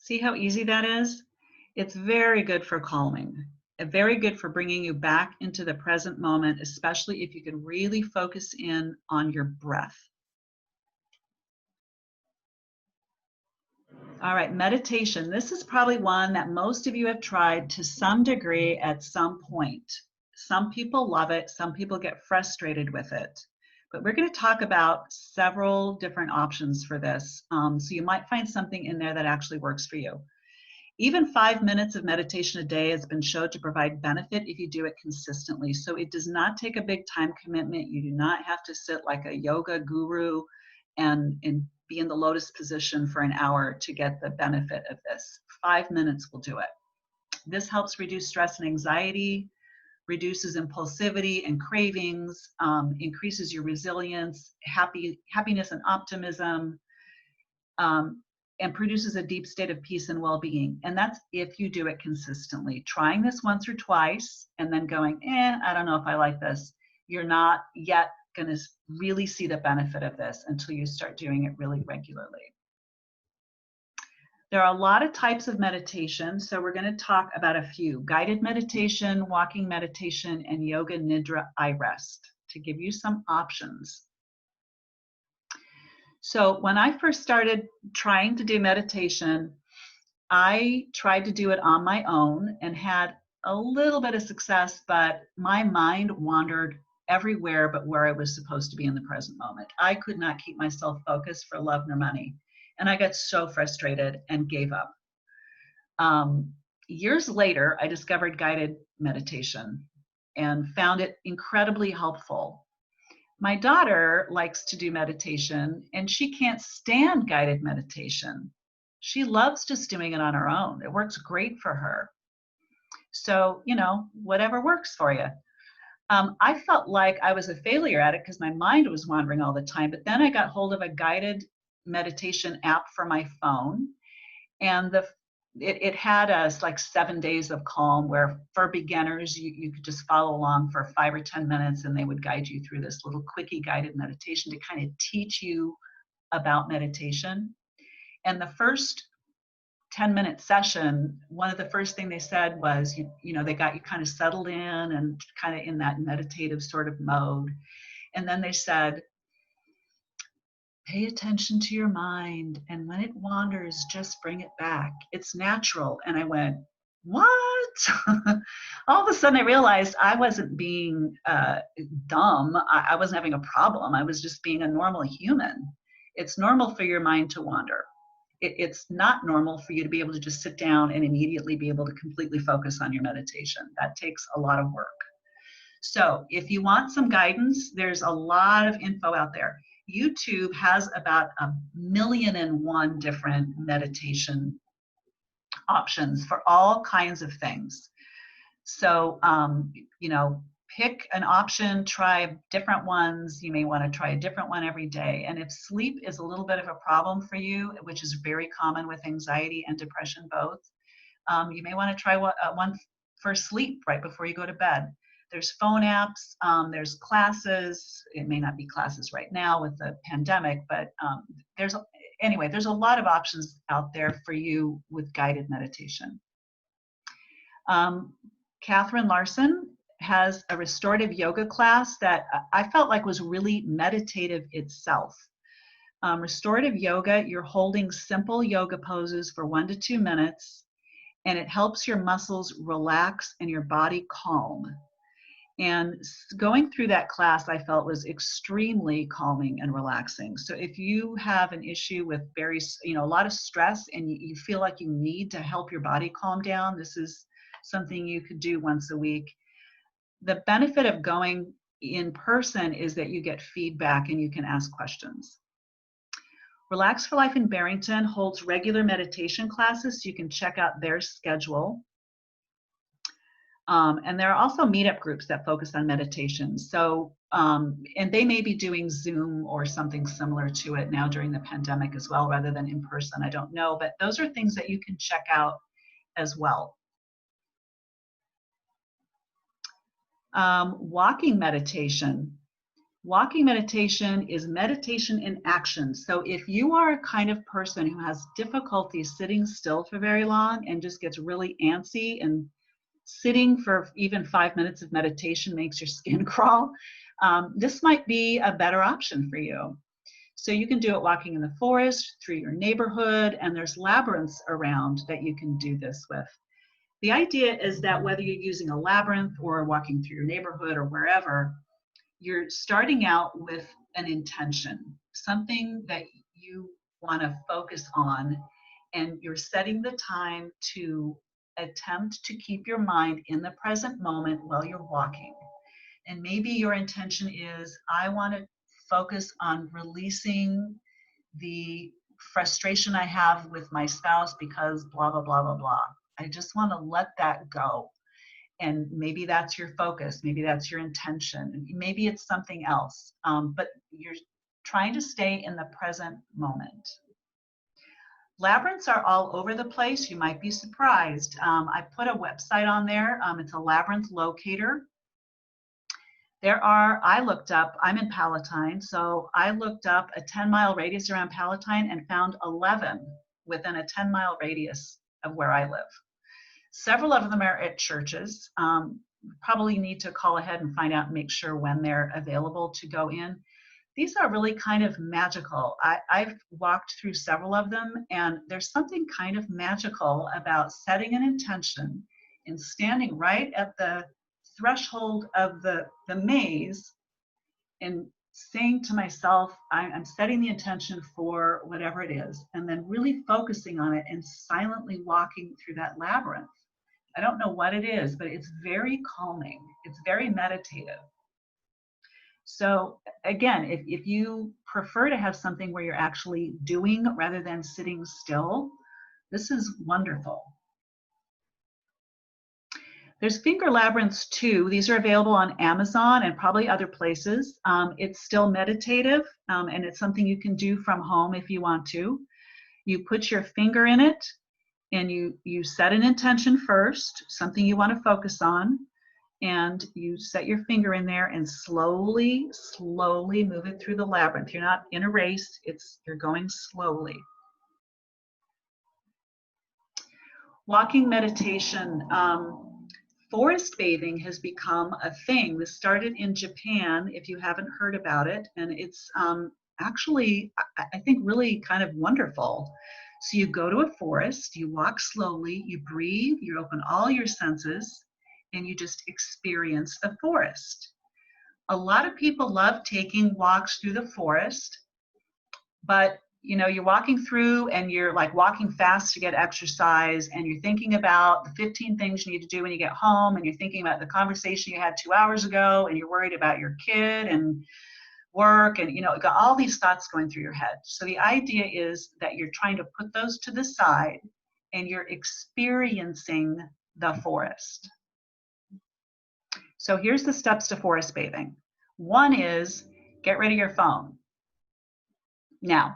[SPEAKER 2] See how easy that is? It's very good for calming, very good for bringing you back into the present moment, especially if you can really focus in on your breath. All right, meditation. This is probably one that most of you have tried to some degree at some point. Some people love it, some people get frustrated with it. But we're going to talk about several different options for this. So you might find something in there that actually works for you. Even 5 minutes of meditation a day has been shown to provide benefit if you do it consistently. So it does not take a big time commitment. You do not have to sit like a yoga guru and be in the lotus position for an hour to get the benefit of this. 5 minutes will do it. This helps reduce stress and anxiety, reduces impulsivity and cravings, increases your resilience, happiness and optimism, and produces a deep state of peace and well-being. And that's if you do it consistently. Trying this once or twice and then going, I don't know if I like this, you're not yet going to really see the benefit of this until you start doing it really regularly. There are a lot of types of meditation, so we're going to talk about a few. Guided meditation, walking meditation, and yoga nidra eye rest to give you some options. So when I first started trying to do meditation, I tried to do it on my own and had a little bit of success, but my mind wandered everywhere but where I was supposed to be in the present moment. I could not keep myself focused for love nor money. And I got so frustrated and gave up. Years later, I discovered guided meditation and found it incredibly helpful. My daughter likes to do meditation and she can't stand guided meditation. She loves just doing it on her own. It works great for her. So, whatever works for you. I felt like I was a failure at it because my mind was wandering all the time. But then I got hold of a guided meditation app for my phone, and it had us like 7 days of calm, where for beginners you could just follow along for 5 or 10 minutes, and they would guide you through this little quickie guided meditation to kind of teach you about meditation. And the first 10-minute session, one of the first thing they said was, they got you kind of settled in and kind of in that meditative sort of mode. And then they said, pay attention to your mind. And when it wanders, just bring it back. It's natural. And I went, what? All of a sudden I realized I wasn't being dumb. I wasn't having a problem. I was just being a normal human. It's normal for your mind to wander. It's not normal for you to be able to just sit down and immediately be able to completely focus on your meditation. That takes a lot of work. So if you want some guidance, there's a lot of info out there. YouTube has about 1,000,001 different meditation options for all kinds of things. So, pick an option, try different ones. You may want to try a different one every day. And if sleep is a little bit of a problem for you, which is very common with anxiety and depression both, you may want to try one for sleep right before you go to bed. There's phone apps, there's classes. It may not be classes right now with the pandemic, but there's a lot of options out there for you with guided meditation. Catherine Larson has a restorative yoga class that I felt like was really meditative itself. Restorative yoga, you're holding simple yoga poses for 1 to 2 minutes, and it helps your muscles relax and your body calm. And going through that class, I felt was extremely calming and relaxing. So if you have an issue with a lot of stress and you feel like you need to help your body calm down, this is something you could do once a week. The benefit of going in person is that you get feedback and you can ask questions. Relax for Life in Barrington holds regular meditation classes, so you can check out their schedule. And there are also meetup groups that focus on meditation. So, and they may be doing Zoom or something similar to it now during the pandemic as well, rather than in person. I don't know, but those are things that you can check out as well. Walking meditation. Walking meditation is meditation in action. So if you are a kind of person who has difficulty sitting still for very long and just gets really antsy, and sitting for even 5 minutes of meditation makes your skin crawl, this might be a better option for you. So you can do it walking in the forest, through your neighborhood, and there's labyrinths around that you can do this with. The idea is that whether you're using a labyrinth or walking through your neighborhood or wherever, you're starting out with an intention, something that you want to focus on, and you're setting the time to attempt to keep your mind in the present moment while you're walking. And maybe your intention is, I want to focus on releasing the frustration I have with my spouse because blah, blah, blah, blah, blah. I just want to let that go. And maybe that's your focus. Maybe that's your intention. Maybe it's something else. But you're trying to stay in the present moment. Labyrinths are all over the place. You might be surprised. I put a website on there. It's a labyrinth locator. I looked up, I'm in Palatine, so I looked up a 10-mile radius around Palatine and found 11 within a 10-mile radius of where I live. Several of them are at churches. Probably need to call ahead and find out and make sure when they're available to go in. These are really kind of magical. I've walked through several of them, and there's something kind of magical about setting an intention and standing right at the threshold of the maze and saying to myself, I'm setting the intention for whatever it is, and then really focusing on it and silently walking through that labyrinth. I don't know what it is, but it's very calming. It's very meditative. So again, if you prefer to have something where you're actually doing rather than sitting still, this is wonderful. There's finger labyrinths too. These are available on Amazon and probably other places. It's still meditative, and it's something you can do from home if you want to. You put your finger in it, and you set an intention first, something you want to focus on, and you set your finger in there and slowly, slowly move it through the labyrinth. You're not in a race, you're going slowly. Walking meditation. Forest bathing has become a thing. This started in Japan, if you haven't heard about it, and it's actually, I think, really kind of wonderful. So you go to a forest, you walk slowly, you breathe, you open all your senses, and you just experience the forest. A lot of people love taking walks through the forest, but you know, you're walking through and you're like walking fast to get exercise, and you're thinking about the 15 things you need to do when you get home, and you're thinking about the conversation you had 2 hours ago, and you're worried about your kid and work, and you know, got all these thoughts going through your head. So the idea is that you're trying to put those to the side and you're experiencing the forest. So here's the steps to forest bathing. One is get rid of your phone. Now,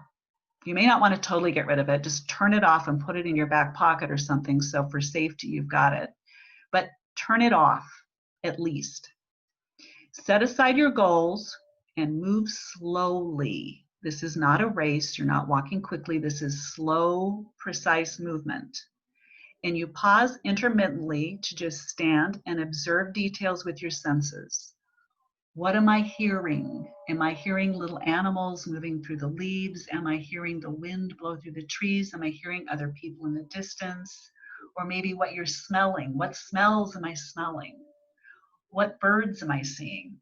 [SPEAKER 2] you may not want to totally get rid of it. Just turn it off and put it in your back pocket or something, so for safety you've got it. But turn it off at least. Set aside your goals and move slowly. This is not a race. You're not walking quickly. This is slow, precise movement. And you pause intermittently to just stand and observe details with your senses. What am I hearing? Am I hearing little animals moving through the leaves? Am I hearing the wind blow through the trees? Am I hearing other people in the distance? Or maybe what you're smelling. What smells am I smelling? What birds am I seeing?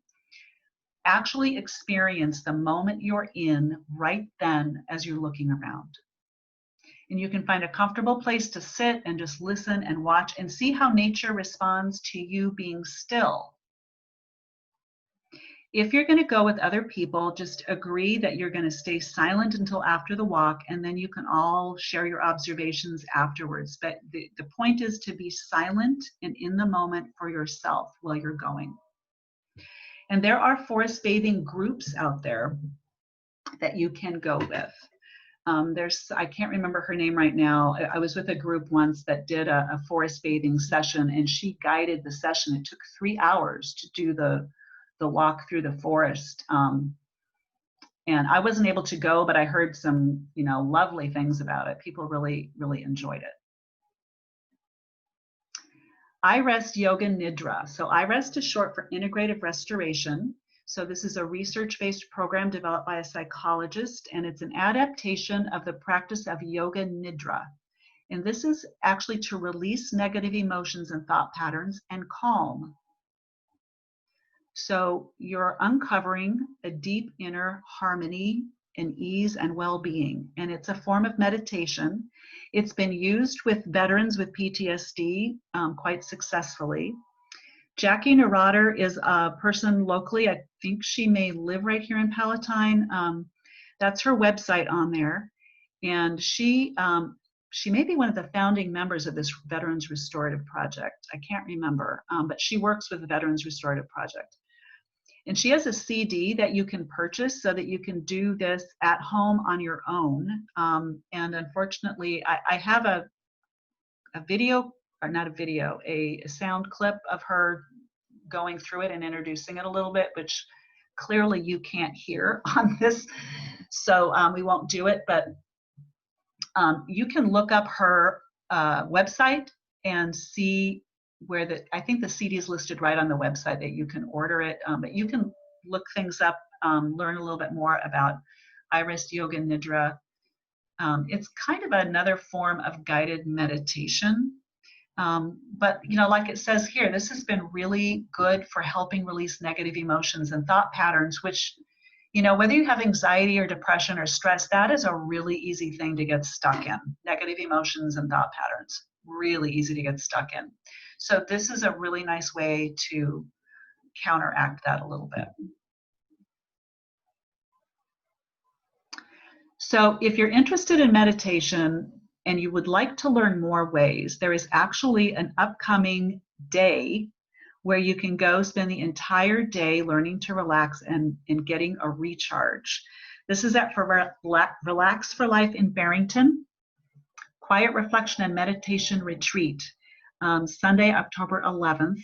[SPEAKER 2] Actually experience the moment you're in right then as you're looking around. And you can find a comfortable place to sit and just listen and watch and see how nature responds to you being still. If you're going to go with other people, just agree that you're going to stay silent until after the walk, and then you can all share your observations afterwards. But the point is to be silent and in the moment for yourself while you're going. And there are forest bathing groups out there that you can go with. I can't remember her name right now. I was with a group once that did a forest bathing session, and she guided the session. It took 3 hours to do the the walk through the forest. And I wasn't able to go, but I heard some, lovely things about it. People really, really enjoyed it. iRest Yoga Nidra. So iRest is short for Integrative Restoration. So this is a research-based program developed by a psychologist, and it's an adaptation of the practice of Yoga Nidra. And this is actually to release negative emotions and thought patterns and calm. So you're uncovering a deep inner harmony and ease and well-being. And it's a form of meditation. It's been used with veterans with PTSD quite successfully. Jackie Neurotter is a person locally. I think she may live right here in Palatine. That's her website on there. And she may be one of the founding members of this Veterans Restorative Project. I can't remember, but she works with the Veterans Restorative Project. And she has a CD that you can purchase so that you can do this at home on your own. And unfortunately, I have a video, or not a video, a sound clip of her going through it and introducing it a little bit, which clearly you can't hear on this. So we won't do it, but you can look up her website and see where I think the CD is listed right on the website that you can order it, but you can look things up, learn a little bit more about iRest Yoga Nidra. It's kind of another form of guided meditation. But, like it says here, this has been really good for helping release negative emotions and thought patterns, which, whether you have anxiety or depression or stress, that is a really easy thing to get stuck in. Negative emotions and thought patterns, really easy to get stuck in. So this is a really nice way to counteract that a little bit. So if you're interested in meditation and you would like to learn more ways, there is actually an upcoming day where you can go spend the entire day learning to relax and getting a recharge. This is at Relax for Life in Barrington, Quiet Reflection and Meditation Retreat, Sunday, October 11th.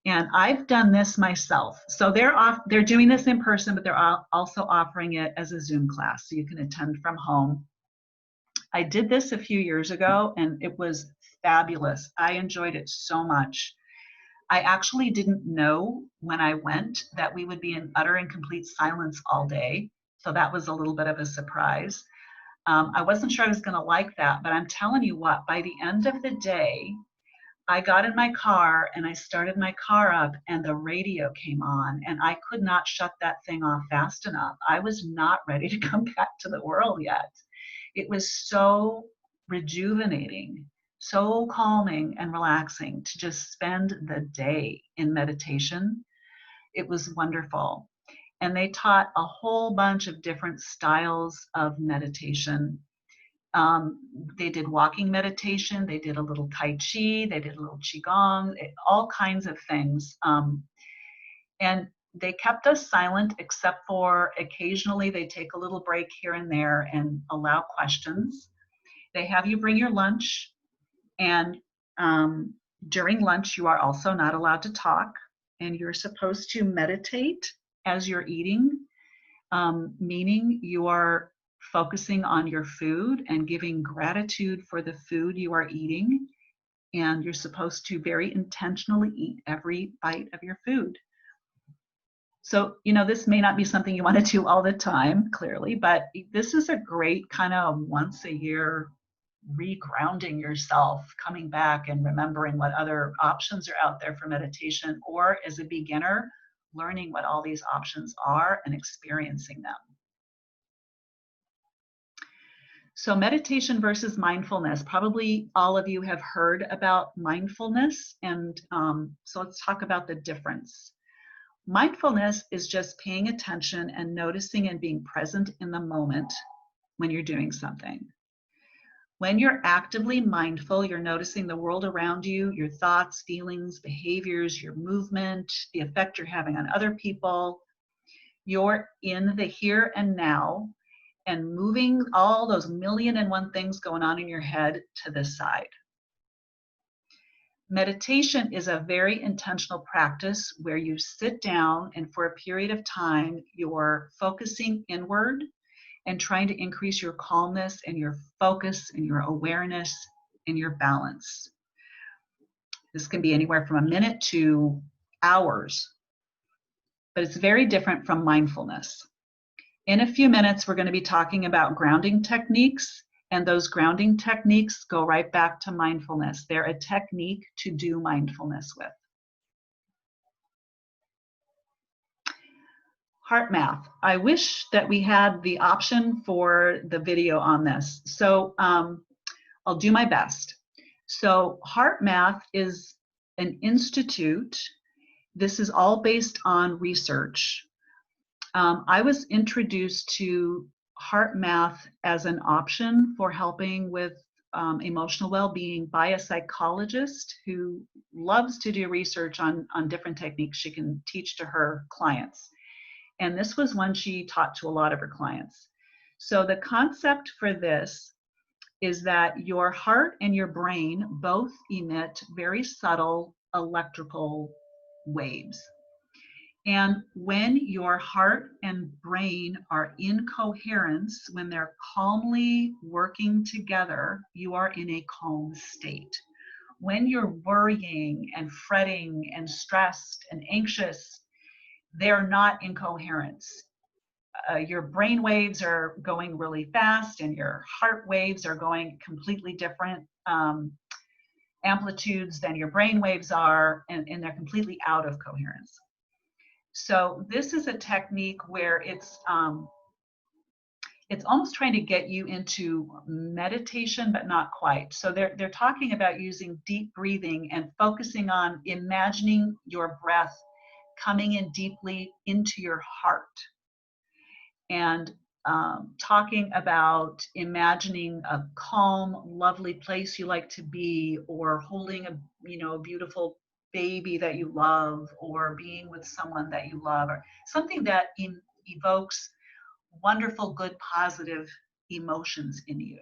[SPEAKER 2] And I've done this myself. So they're doing this in person, but they're also offering it as a Zoom class, so you can attend from home. I did this a few years ago, and it was fabulous. I enjoyed it so much. I actually didn't know when I went that we would be in utter and complete silence all day. So that was a little bit of a surprise. I wasn't sure I was going to like that, but I'm telling you what, by the end of the day, I got in my car and I started my car up and the radio came on and I could not shut that thing off fast enough. I was not ready to come back to the world yet. It was so rejuvenating, so calming and relaxing to just spend the day in meditation. It was wonderful. And they taught a whole bunch of different styles of meditation. They did walking meditation, they did a little Tai Chi, they did a little Qigong, all kinds of things. And they kept us silent except for occasionally they take a little break here and there and allow questions. They have you bring your lunch, and during lunch you are also not allowed to talk, and you're supposed to meditate as you're eating, meaning you are focusing on your food and giving gratitude for the food you are eating. And you're supposed to very intentionally eat every bite of your food. So, this may not be something you want to do all the time, clearly, but this is a great kind of once a year regrounding yourself, coming back and remembering what other options are out there for meditation, or as a beginner, learning what all these options are and experiencing them. So meditation versus mindfulness. Probably all of you have heard about mindfulness, and so let's talk about the difference. Mindfulness is just paying attention and noticing and being present in the moment when you're doing something. When you're actively mindful, you're noticing the world around you, your thoughts, feelings, behaviors, your movement, the effect you're having on other people. You're in the here and now, and moving all those 1,000,001 things going on in your head to the side. Meditation is a very intentional practice where you sit down and for a period of time, you're focusing inward and trying to increase your calmness and your focus and your awareness and your balance. This can be anywhere from a minute to hours, but it's very different from mindfulness. In a few minutes, we're going to be talking about grounding techniques, and those grounding techniques go right back to mindfulness. They're a technique to do mindfulness with. Heart math. I wish that we had the option for the video on this. So I'll do my best. So heart math is an institute. This is all based on research. I was introduced to heart math as an option for helping with emotional well-being by a psychologist who loves to do research on different techniques she can teach to her clients. And this was one she taught to a lot of her clients. So the concept for this is that your heart and your brain both emit very subtle electrical waves. And when your heart and brain are in coherence, when they're calmly working together, you are in a calm state. When you're worrying and fretting and stressed and anxious, they're not in coherence. Your brain waves are going really fast and your heart waves are going completely different amplitudes than your brain waves are, and they're completely out of coherence. So this is a technique where it's almost trying to get you into meditation, but not quite. So they're talking about using deep breathing and focusing on imagining your breath coming in deeply into your heart, and talking about imagining a calm, lovely place you like to be, or holding a beautiful baby that you love, or being with someone that you love, or something that evokes wonderful, good, positive emotions in you.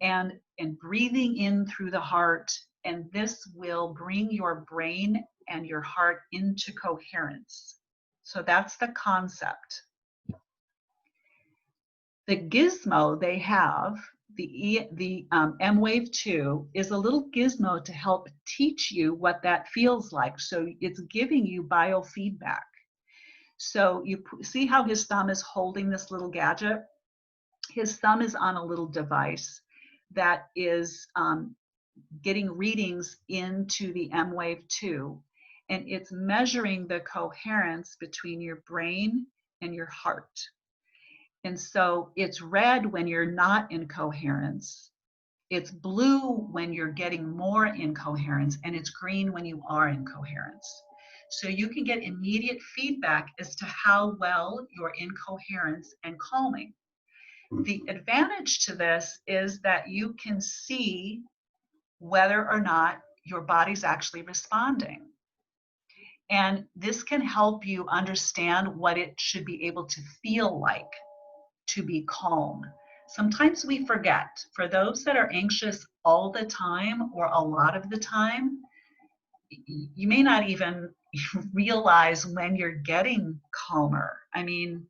[SPEAKER 2] And breathing in through the heart, and this will bring your brain and your heart into coherence. So that's the concept. The gizmo they have, the M-Wave 2, is a little gizmo to help teach you what that feels like. So it's giving you biofeedback. So you see how his thumb is holding this little gadget? His thumb is on a little device that is getting readings into the M-Wave 2, and it's measuring the coherence between your brain and your heart. And so it's red when you're not in coherence, it's blue when you're getting more in coherence, and it's green when you are in coherence. So you can get immediate feedback as to how well you're in coherence and calming. The advantage to this is that you can see whether or not your body's actually responding. And this can help you understand what it should be able to feel like to be calm. Sometimes we forget. For those that are anxious all the time or a lot of the time, you may not even realize when you're getting calmer. I mean,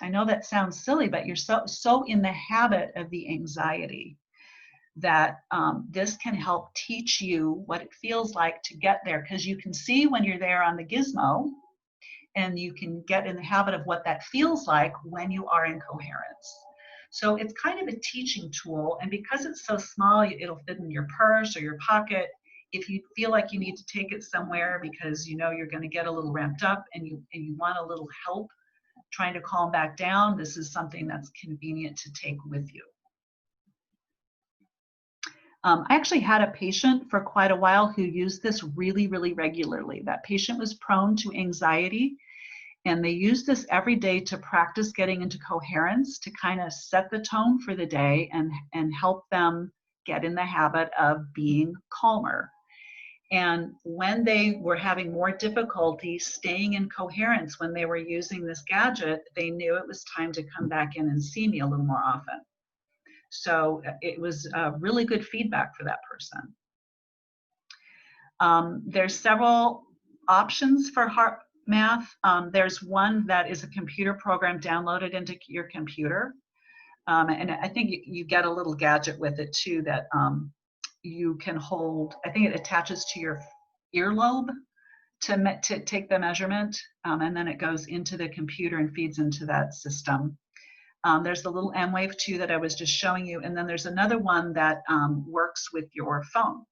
[SPEAKER 2] I know that sounds silly, but you're so in the habit of the anxiety that this can help teach you what it feels like to get there, because you can see when you're there on the gizmo, and you can get in the habit of what that feels like when you are in coherence. So it's kind of a teaching tool, and because it's so small, it'll fit in your purse or your pocket. If you feel like you need to take it somewhere because you know you're going to get a little ramped up and you want a little help trying to calm back down, this is something that's convenient to take with you. I actually had a patient for quite a while who used this really, really regularly. That patient was prone to anxiety, and they used this every day to practice getting into coherence, to kind of set the tone for the day and help them get in the habit of being calmer. And when they were having more difficulty staying in coherence when they were using this gadget, they knew it was time to come back in and see me a little more often. So it was really good feedback for that person. There's several options for heart math. There's one that is a computer program downloaded into your computer. And I think you get a little gadget with it too that you can hold. I think it attaches to your earlobe to take the measurement, and then it goes into the computer and feeds into that system. There's the little M-Wave 2 that I was just showing you, and then there's another one that works with your phone.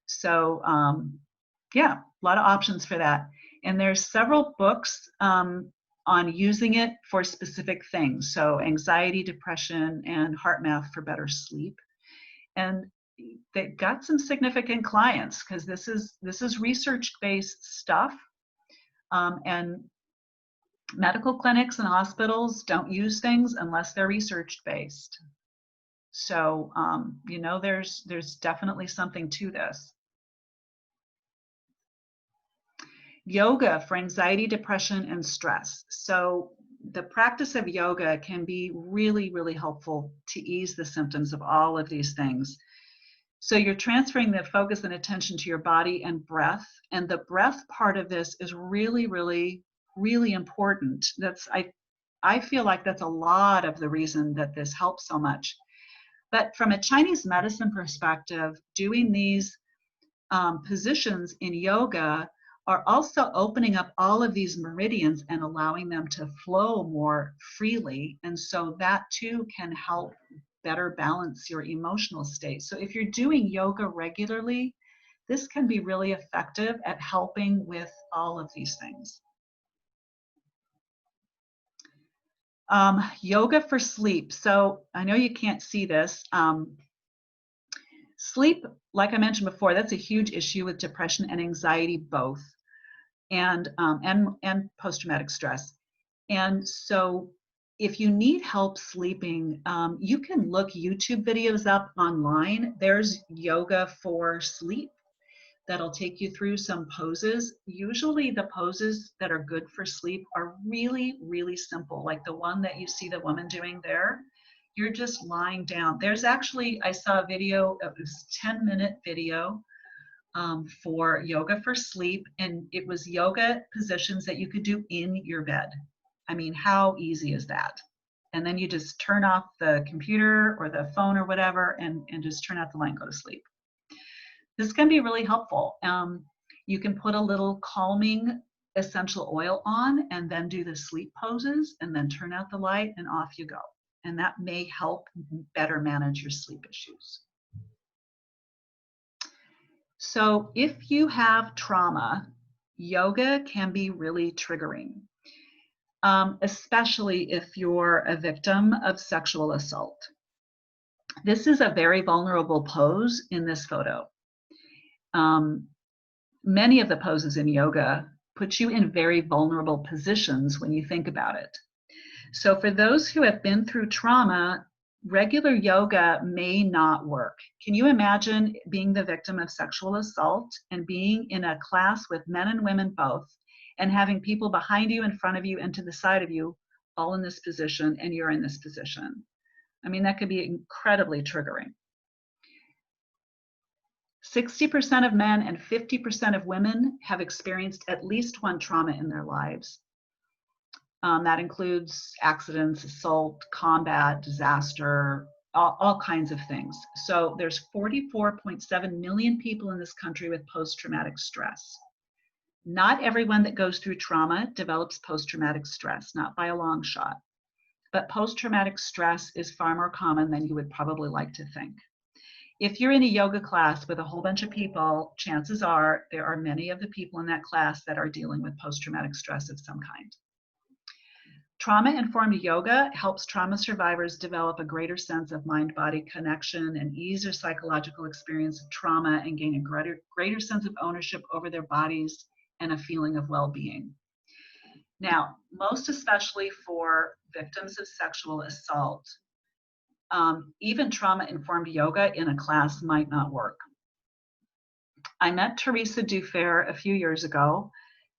[SPEAKER 2] So yeah, a lot of options for that. And there's several books on using it for specific things. So anxiety, depression, and heart math for better sleep. And they got some significant clients because this is research-based stuff. And medical clinics and hospitals don't use things unless they're research-based. So, you know, there's definitely something to this. Yoga for anxiety, depression, and stress. So the practice of yoga can be really, really helpful to ease the symptoms of all of these things. So you're transferring the focus and attention to your body and breath. And the breath part of this is really, really, really important. I feel like that's a lot of the reason that this helps so much. But from a Chinese medicine perspective, doing these positions in yoga are also opening up all of these meridians and allowing them to flow more freely. And so that too can help better balance your emotional state. So if you're doing yoga regularly, this can be really effective at helping with all of these things. Yoga for sleep. So I know you can't see this. Sleep, like I mentioned before, that's a huge issue with depression and anxiety both, and post-traumatic stress. And so if you need help sleeping, you can look YouTube videos up online. There's yoga for sleep that'll take you through some poses. Usually the poses that are good for sleep are really, really simple, like the one that you see the woman doing there. You're just lying down. There's actually, I saw a video, it was a 10-minute video for yoga for sleep, and it was yoga positions that you could do in your bed. I mean, how easy is that? And then you just turn off the computer or the phone or whatever and just turn out the light and go to sleep. This can be really helpful. You can put a little calming essential oil on and then do the sleep poses and then turn out the light and off you go. And that may help better manage your sleep issues. So if you have trauma, yoga can be really triggering, especially if you're a victim of sexual assault. This is a very vulnerable pose in this photo. Many of the poses in yoga put you in very vulnerable positions when you think about it. So for those who have been through trauma, regular yoga may not work. Can you imagine being the victim of sexual assault and being in a class with men and women both and having people behind you, in front of you, and to the side of you all in this position, and you're in this position? I mean, that could be incredibly triggering. 60% of men and 50% of women have experienced at least one trauma in their lives. That includes accidents, assault, combat, disaster, all kinds of things. So there's 44.7 million people in this country with post-traumatic stress. Not everyone that goes through trauma develops post-traumatic stress, not by a long shot. But post-traumatic stress is far more common than you would probably like to think. If you're in a yoga class with a whole bunch of people, chances are there are many of the people in that class that are dealing with post-traumatic stress of some kind. Trauma-informed yoga helps trauma survivors develop a greater sense of mind-body connection and ease their psychological experience of trauma and gain a greater sense of ownership over their bodies and a feeling of well-being. Now, most especially for victims of sexual assault, even trauma-informed yoga in a class might not work. I met Teresa Dufair a few years ago.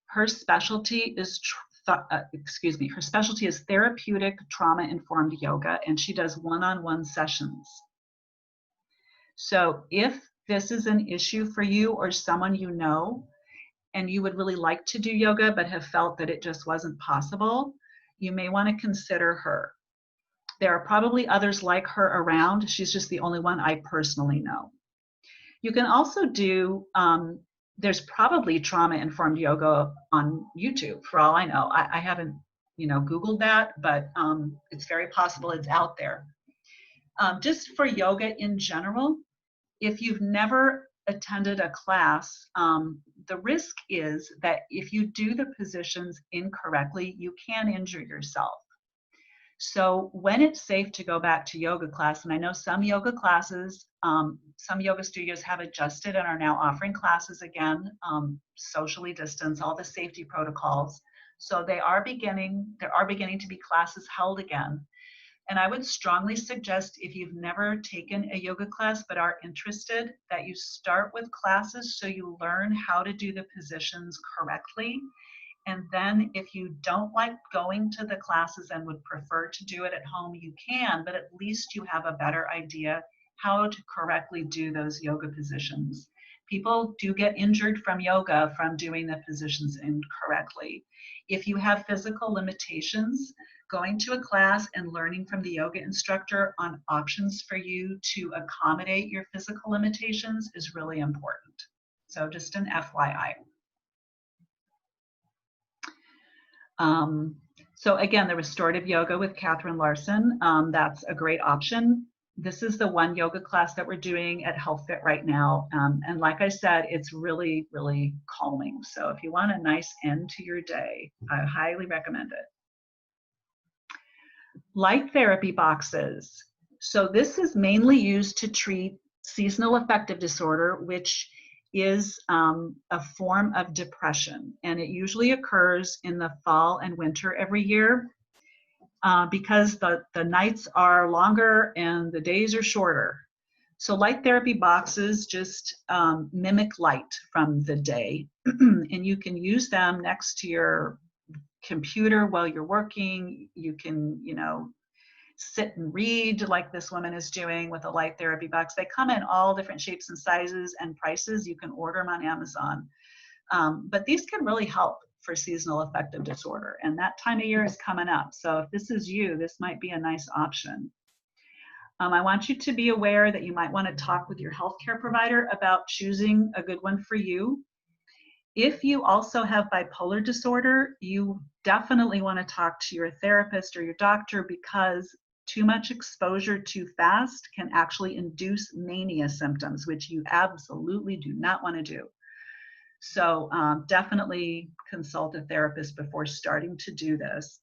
[SPEAKER 2] Her specialty is her specialty is therapeutic trauma-informed yoga, and she does one-on-one sessions. So if this is an issue for you or someone you know, and you would really like to do yoga but have felt that it just wasn't possible, you may want to consider her. There are probably others like her around. She's just the only one I personally know. You can also do, there's probably trauma-informed yoga on YouTube, for all I know. I haven't, Googled that, but it's very possible it's out there. Just for yoga in general, if you've never attended a class, the risk is that if you do the positions incorrectly, you can injure yourself. So when it's safe to go back to yoga class, and I know some yoga classes, some yoga studios have adjusted and are now offering classes again, socially distanced, all the safety protocols. So there are beginning to be classes held again. And I would strongly suggest, if you've never taken a yoga class but are interested, that you start with classes so you learn how to do the positions correctly. And then if you don't like going to the classes and would prefer to do it at home, you can, but at least you have a better idea how to correctly do those yoga positions. People do get injured from yoga from doing the positions incorrectly. If you have physical limitations, going to a class and learning from the yoga instructor on options for you to accommodate your physical limitations is really important. So just an FYI. So again, the restorative yoga with Catherine Larson, that's a great option. This is the one yoga class that we're doing at Health Fit right now. And like I said, it's really, really calming. So if you want a nice end to your day, I highly recommend it. Light therapy boxes. So this is mainly used to treat seasonal affective disorder, which is a form of depression, and it usually occurs in the fall and winter every year because the nights are longer and the days are shorter. So light therapy boxes just mimic light from the day, and you can use them next to your computer while you're working. You can, sit and read like this woman is doing with a light therapy box. They come in all different shapes and sizes and prices. You can order them on Amazon. But these can really help for seasonal affective disorder. And that time of year is coming up. So if this is you, this might be a nice option. I want you to be aware that you might want to talk with your healthcare provider about choosing a good one for you. If you also have bipolar disorder, you definitely want to talk to your therapist or your doctor, because too much exposure too fast can actually induce mania symptoms, which you absolutely do not want to do. So definitely consult a therapist before starting to do this.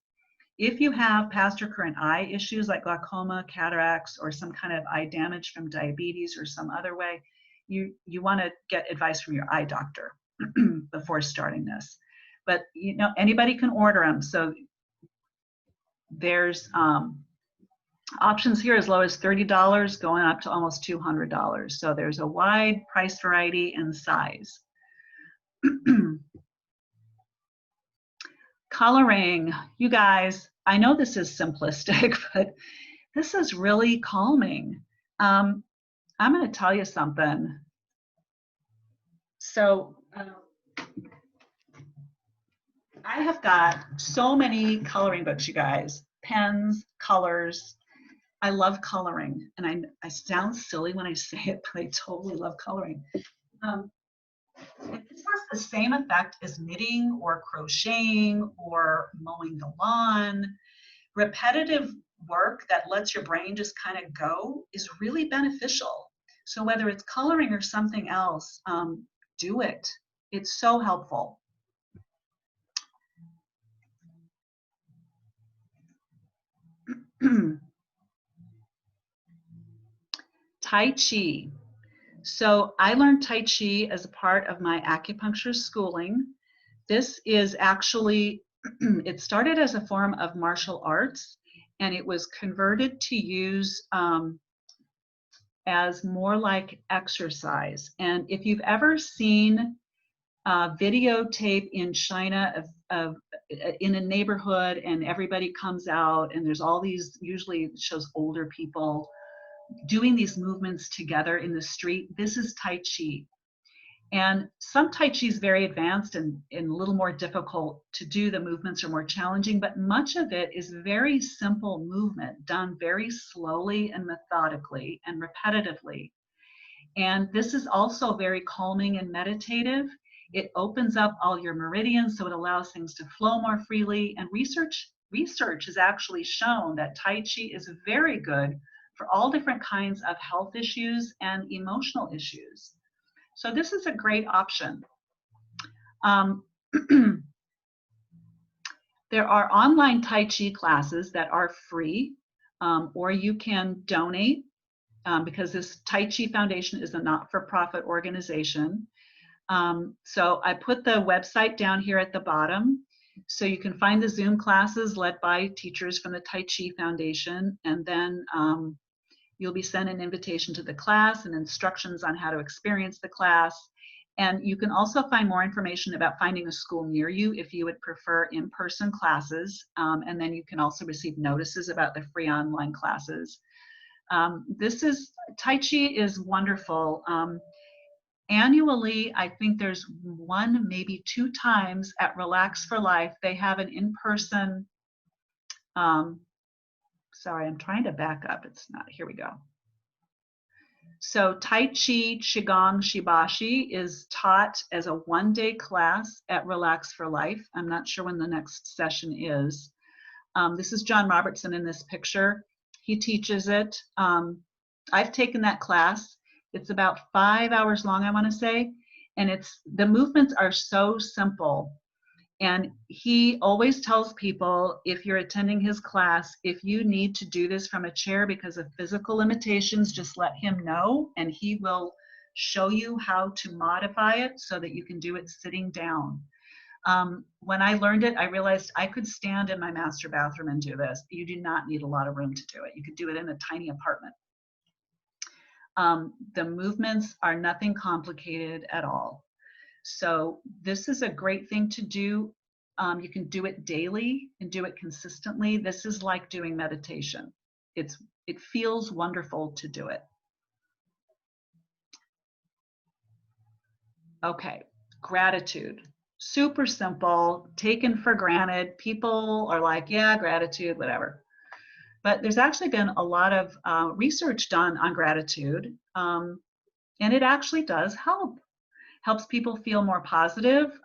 [SPEAKER 2] If you have past or current eye issues like glaucoma, cataracts, or some kind of eye damage from diabetes or some other way, you want to get advice from your eye doctor before starting this. But anybody can order them. So there's options here as low as $30 going up to almost $200. So there's a wide price variety and size. Coloring, you guys, I know this is simplistic, but this is really calming. I'm going to tell you something. So I have got so many coloring books, you guys, pens, colors. I love coloring, and I sound silly when I say it, but I totally love coloring. It has the same effect as knitting or crocheting or mowing the lawn. Repetitive work that lets your brain just kind of go is really beneficial. So whether it's coloring or something else, do it. It's so helpful. Tai Chi. So I learned Tai Chi as a part of my acupuncture schooling. This is actually, it started as a form of martial arts, and it was converted to use as more like exercise. And if you've ever seen a videotape in China of in a neighborhood and everybody comes out and there's all these, usually it shows older people doing these movements together in the street. This is Tai Chi. And some Tai Chi is very advanced and a little more difficult to do. The movements are more challenging, but much of it is very simple movement done very slowly and methodically and repetitively. And this is also very calming and meditative. It opens up all your meridians, so it allows things to flow more freely. And research has actually shown that Tai Chi is very good for all different kinds of health issues and emotional issues. So this is a great option. There are online Tai Chi classes that are free, or you can donate, because this Tai Chi Foundation is a not-for-profit organization. So I put the website down here at the bottom, so you can find the Zoom classes led by teachers from the Tai Chi Foundation, and then you'll be sent an invitation to the class and instructions on how to experience the class. And you can also find more information about finding a school near you if you would prefer in-person classes. And then you can also receive notices about the free online classes. Tai Chi is wonderful. Annually, I think there's 1, maybe 2 times at Relax for Life, they have an in-person, sorry, I'm trying to back up. It's not, here we go. So Tai Chi, Qigong, Shibashi is taught as a 1-day class at Relax for Life. I'm not sure when the next session is. This is John Robertson in this picture. He teaches it. I've taken that class. It's about 5 hours long, I want to say. And the movements are so simple. And he always tells people, if you're attending his class, if you need to do this from a chair because of physical limitations, just let him know, and he will show you how to modify it so that you can do it sitting down. When I learned it, I realized I could stand in my master bathroom and do this. You do not need a lot of room to do it. You could do it in a tiny apartment. The movements are nothing complicated at all. So this is a great thing to do. You can do it daily and do it consistently. This is like doing meditation. It feels wonderful to do it. Okay, gratitude. Super simple, taken for granted. People are like, yeah, gratitude, whatever. But there's actually been a lot of research done on gratitude, and it actually does help. Helps people feel more positive,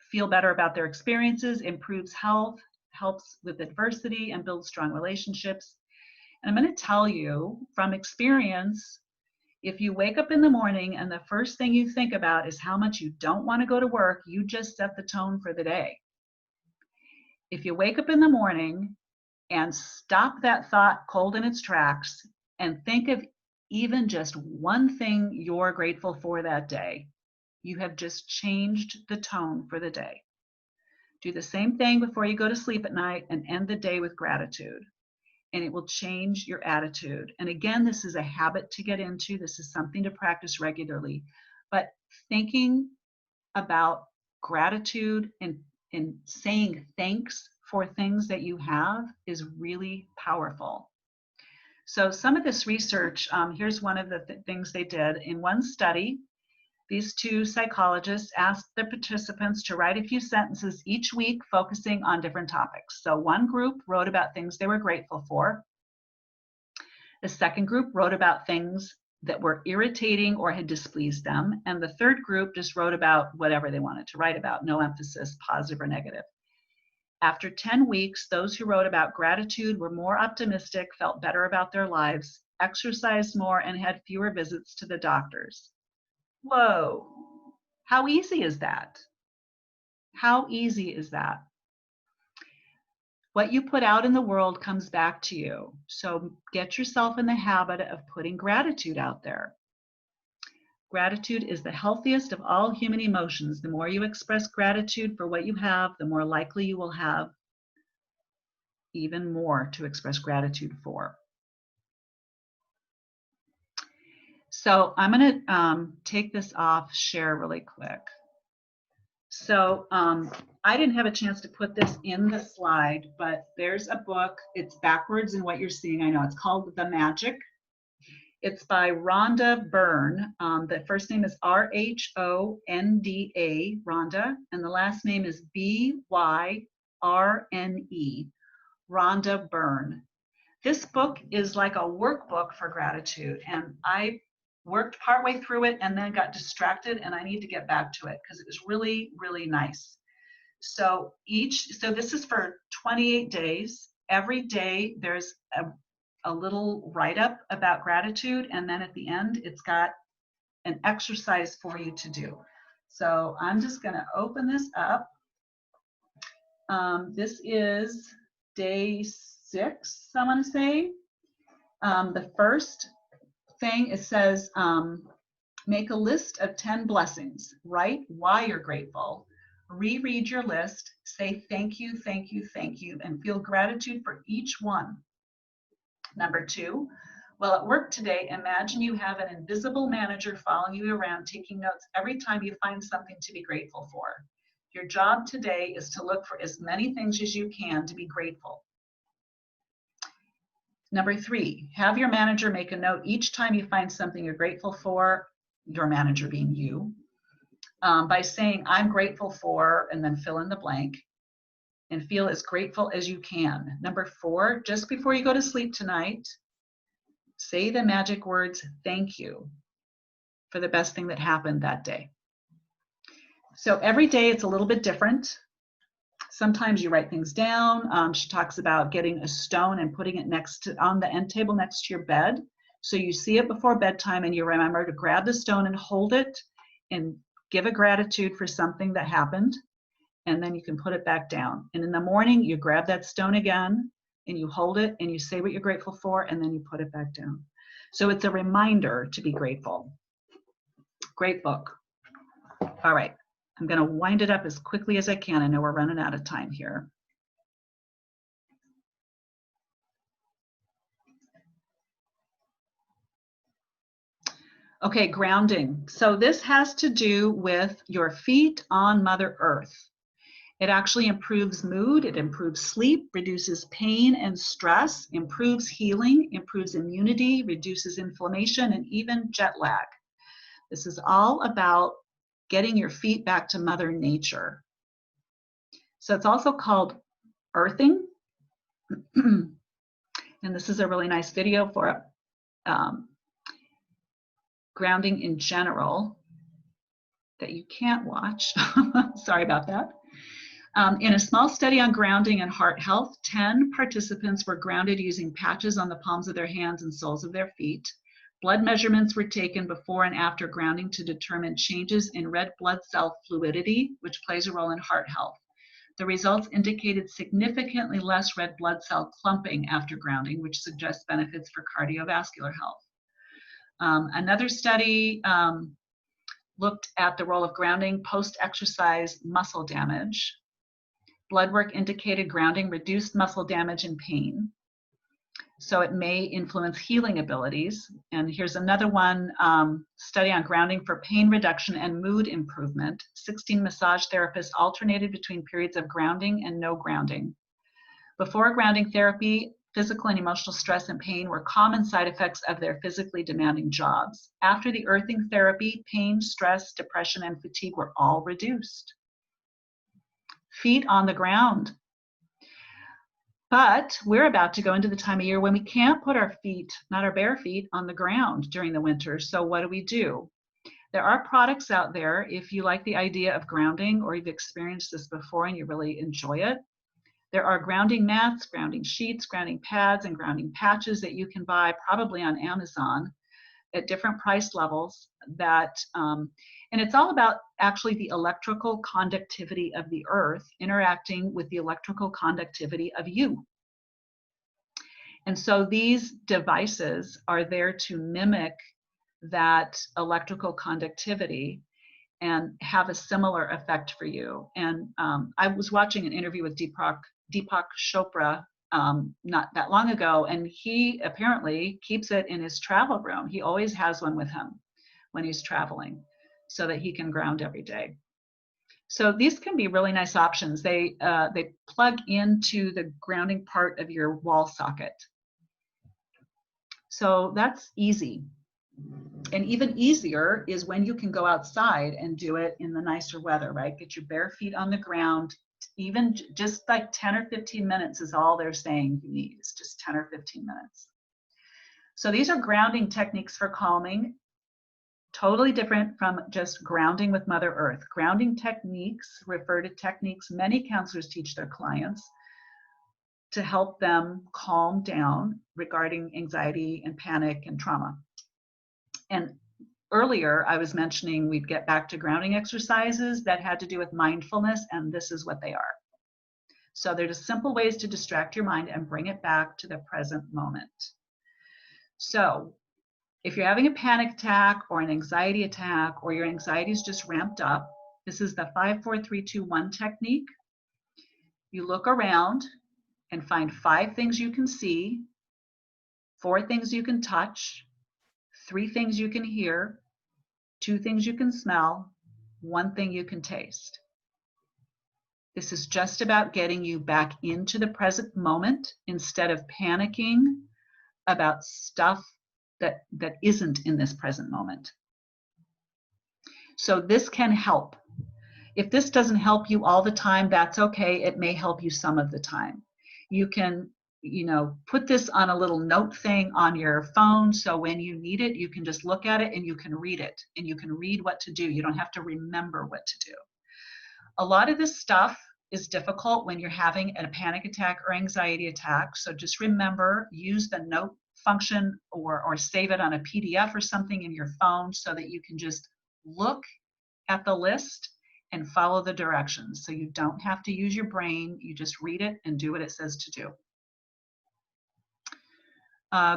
[SPEAKER 2] feel better about their experiences, improves health, helps with adversity, and builds strong relationships. And I'm going to tell you from experience, if you wake up in the morning and the first thing you think about is how much you don't want to go to work, you just set the tone for the day. If you wake up in the morning and stop that thought cold in its tracks and think of even just one thing you're grateful for that day, you have just changed the tone for the day. Do the same thing before you go to sleep at night and end the day with gratitude, and it will change your attitude. And again, this is a habit to get into. This is something to practice regularly. But thinking about gratitude and saying thanks for things that you have is really powerful. So some of this research, here's one of the things they did. In one study, these 2 psychologists asked the participants to write a few sentences each week focusing on different topics. So one group wrote about things they were grateful for. The second group wrote about things that were irritating or had displeased them. And the third group just wrote about whatever they wanted to write about, no emphasis, positive or negative. After 10 weeks, those who wrote about gratitude were more optimistic, felt better about their lives, exercised more, and had fewer visits to the doctors. Whoa, how easy is that? How easy is that? What you put out in the world comes back to you. So get yourself in the habit of putting gratitude out there. Gratitude is the healthiest of all human emotions. The more you express gratitude for what you have, the more likely you will have even more to express gratitude for. So I'm going to take this off share really quick. So I didn't have a chance to put this in the slide, but there's a book. It's backwards in what you're seeing. I know it's called The Magic. It's by Rhonda Byrne. The first name is R-H-O-N-D-A, Rhonda, and the last name is B-Y-R-N-E, Rhonda Byrne. This book is like a workbook for gratitude, and I worked partway through it and then got distracted, and I need to get back to it because it was really, really nice. So this is for 28 days. Every day there's a little write-up about gratitude, and then at the end it's got an exercise for you to do. So I'm just going to open this up. This is day 6, I want to say. The first thing, it says, make a list of 10 blessings. Write why you're grateful. Reread your list. Say thank you, thank you, thank you, and feel gratitude for each one. Number 2, well, at work today, imagine you have an invisible manager following you around, taking notes every time you find something to be grateful for. Your job today is to look for as many things as you can to be grateful. Number 3, have your manager make a note each time you find something you're grateful for, your manager being you, by saying, I'm grateful for, and then fill in the blank, and feel as grateful as you can. Number 4, just before you go to sleep tonight, say the magic words, thank you, for the best thing that happened that day. So every day it's a little bit different. Sometimes you write things down. She talks about getting a stone and putting it on the end table next to your bed. So you see it before bedtime and you remember to grab the stone and hold it and give a gratitude for something that happened. And then you can put it back down. And in the morning, you grab that stone again and you hold it and you say what you're grateful for, and then you put it back down. So it's a reminder to be grateful. Great book. All right. I'm going to wind it up as quickly as I can. I know we're running out of time here. Okay, grounding. So this has to do with your feet on Mother Earth. It actually improves mood, it improves sleep, reduces pain and stress, improves healing, improves immunity, reduces inflammation, and even jet lag. This is all about getting your feet back to Mother Nature. So it's also called earthing. And this is a really nice video for grounding in general that you can't watch. Sorry about that. In a small study on grounding and heart health, 10 participants were grounded using patches on the palms of their hands and soles of their feet. Blood measurements were taken before and after grounding to determine changes in red blood cell fluidity, which plays a role in heart health. The results indicated significantly less red blood cell clumping after grounding, which suggests benefits for cardiovascular health. Another study looked at the role of grounding post-exercise muscle damage. Blood work indicated grounding reduced muscle damage and pain. So it may influence healing abilities. And here's another one, study on grounding for pain reduction and mood improvement. 16 massage therapists alternated between periods of grounding and no grounding. Before grounding therapy, physical and emotional stress and pain were common side effects of their physically demanding jobs. After the earthing therapy, pain, stress, depression, and fatigue were all reduced. Feet on the ground. But we're about to go into the time of year when we can't put our feet, not our bare feet, on the ground during the winter. So what do? There are products out there, if you like the idea of grounding or you've experienced this before and you really enjoy it. There are grounding mats, grounding sheets, grounding pads, and grounding patches that you can buy probably on Amazon at different price levels that, and it's all about actually the electrical conductivity of the earth interacting with the electrical conductivity of you. And so these devices are there to mimic that electrical conductivity and have a similar effect for you. And I was watching an interview with Deepak Chopra not that long ago, and he apparently keeps it in his travel room. He always has one with him when he's traveling so that he can ground every day. So these can be really nice options. They plug into the grounding part of your wall socket. So that's easy. And even easier is when you can go outside and do it in the nicer weather, right? Get your bare feet on the ground. Even just like 10 or 15 minutes is all they're saying you need, is just 10 or 15 minutes. So these are grounding techniques for calming, totally different from just grounding with Mother Earth. Grounding techniques refer to techniques many counselors teach their clients to help them calm down regarding anxiety and panic and trauma. And earlier, I was mentioning we'd get back to grounding exercises that had to do with mindfulness, and this is what they are. So they're just simple ways to distract your mind and bring it back to the present moment. So if you're having a panic attack or an anxiety attack, or your anxiety is just ramped up, this is the 5-4-3-2-1 technique. You look around and find 5 things you can see, 4 things you can touch, 3 things you can hear, 2 things you can smell, 1 thing you can taste. This is just about getting you back into the present moment instead of panicking about stuff that isn't in this present moment. So this can help. If this doesn't help you all the time, that's okay. It may help you some of the time. You can, put this on a little note thing on your phone, so when you need it, you can just look at it and you can read it, and you can read what to do. You don't have to remember what to do. A lot of this stuff is difficult when you're having a panic attack or anxiety attack. So just remember, use the note function or save it on a PDF or something in your phone so that you can just look at the list and follow the directions. So you don't have to use your brain. You just read it and do what it says to do.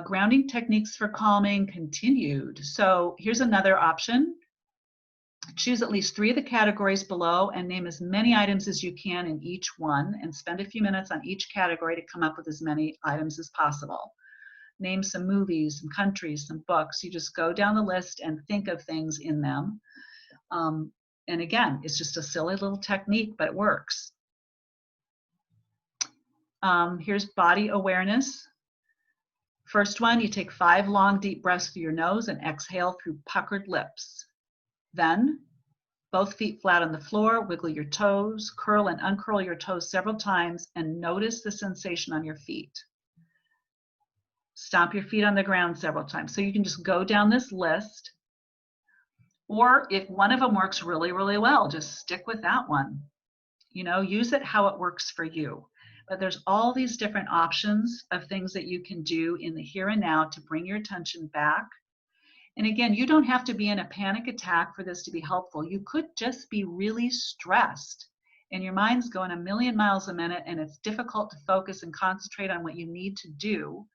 [SPEAKER 2] Grounding techniques for calming continued. So here's another option. Choose at least 3 of the categories below and name as many items as you can in each one, and spend a few minutes on each category to come up with as many items as possible. Name some movies, some countries, some books. You just go down the list and think of things in them. And again, it's just a silly little technique, but it works. Here's body awareness. First one, you take 5 long, deep breaths through your nose and exhale through puckered lips. Then, both feet flat on the floor, wiggle your toes, curl and uncurl your toes several times, and notice the sensation on your feet. Stomp your feet on the ground several times. So you can just go down this list, or if one of them works really, really well, just stick with that one. Use it how it works for you. But there's all these different options of things that you can do in the here and now to bring your attention back. And again, you don't have to be in a panic attack for this to be helpful. You could just be really stressed and your mind's going a million miles a minute and it's difficult to focus and concentrate on what you need to do.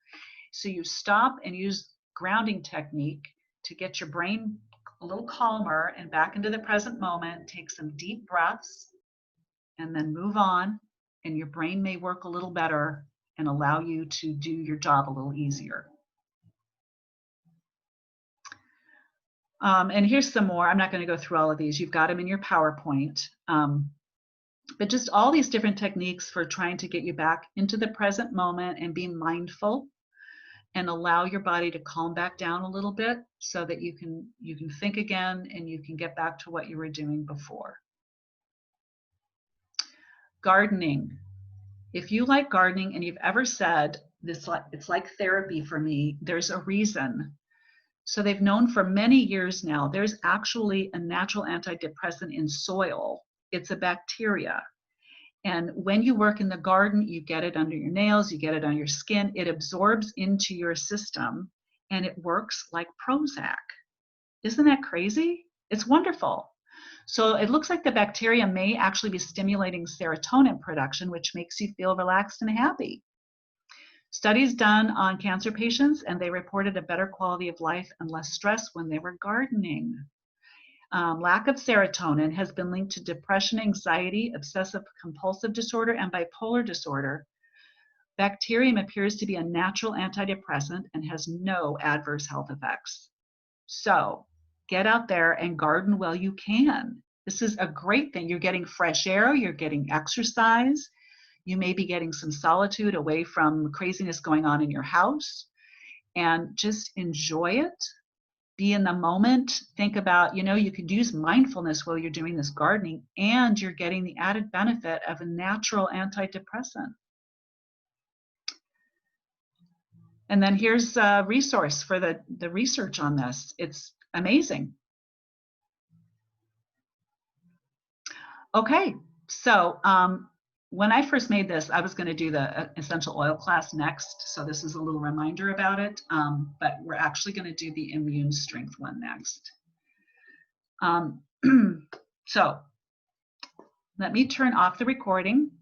[SPEAKER 2] So you stop and use grounding technique to get your brain a little calmer and back into the present moment. Take some deep breaths and then move on, and your brain may work a little better and allow you to do your job a little easier. And here's some more. I'm not going to go through all of these. You've got them in your PowerPoint. But just all these different techniques for trying to get you back into the present moment and be mindful and allow your body to calm back down a little bit so that you can think again and you can get back to what you were doing before. Gardening. If you like gardening and you've ever said, it's like therapy for me, there's a reason. So they've known for many years now, there's actually a natural antidepressant in soil. It's a bacteria. And when you work in the garden, you get it under your nails, you get it on your skin, it absorbs into your system and it works like Prozac. Isn't that crazy? It's wonderful. So it looks like the bacteria may actually be stimulating serotonin production, which makes you feel relaxed and happy. Studies done on cancer patients, and they reported a better quality of life and less stress when they were gardening. Lack of serotonin has been linked to depression, anxiety, obsessive compulsive disorder, and bipolar disorder. Bacterium appears to be a natural antidepressant and has no adverse health effects. So get out there and garden while you can. This is a great thing. You're getting fresh air, you're getting exercise. You may be getting some solitude away from craziness going on in your house. and just enjoy it. Be in the moment. Think about, you could use mindfulness while you're doing this gardening, and you're getting the added benefit of a natural antidepressant. And then here's a resource for the research on this. It's amazing. Okay, so when I first made this, I was going to do the essential oil class next. So this is a little reminder about it, but we're actually going to do the immune strength one next. So let me turn off the recording.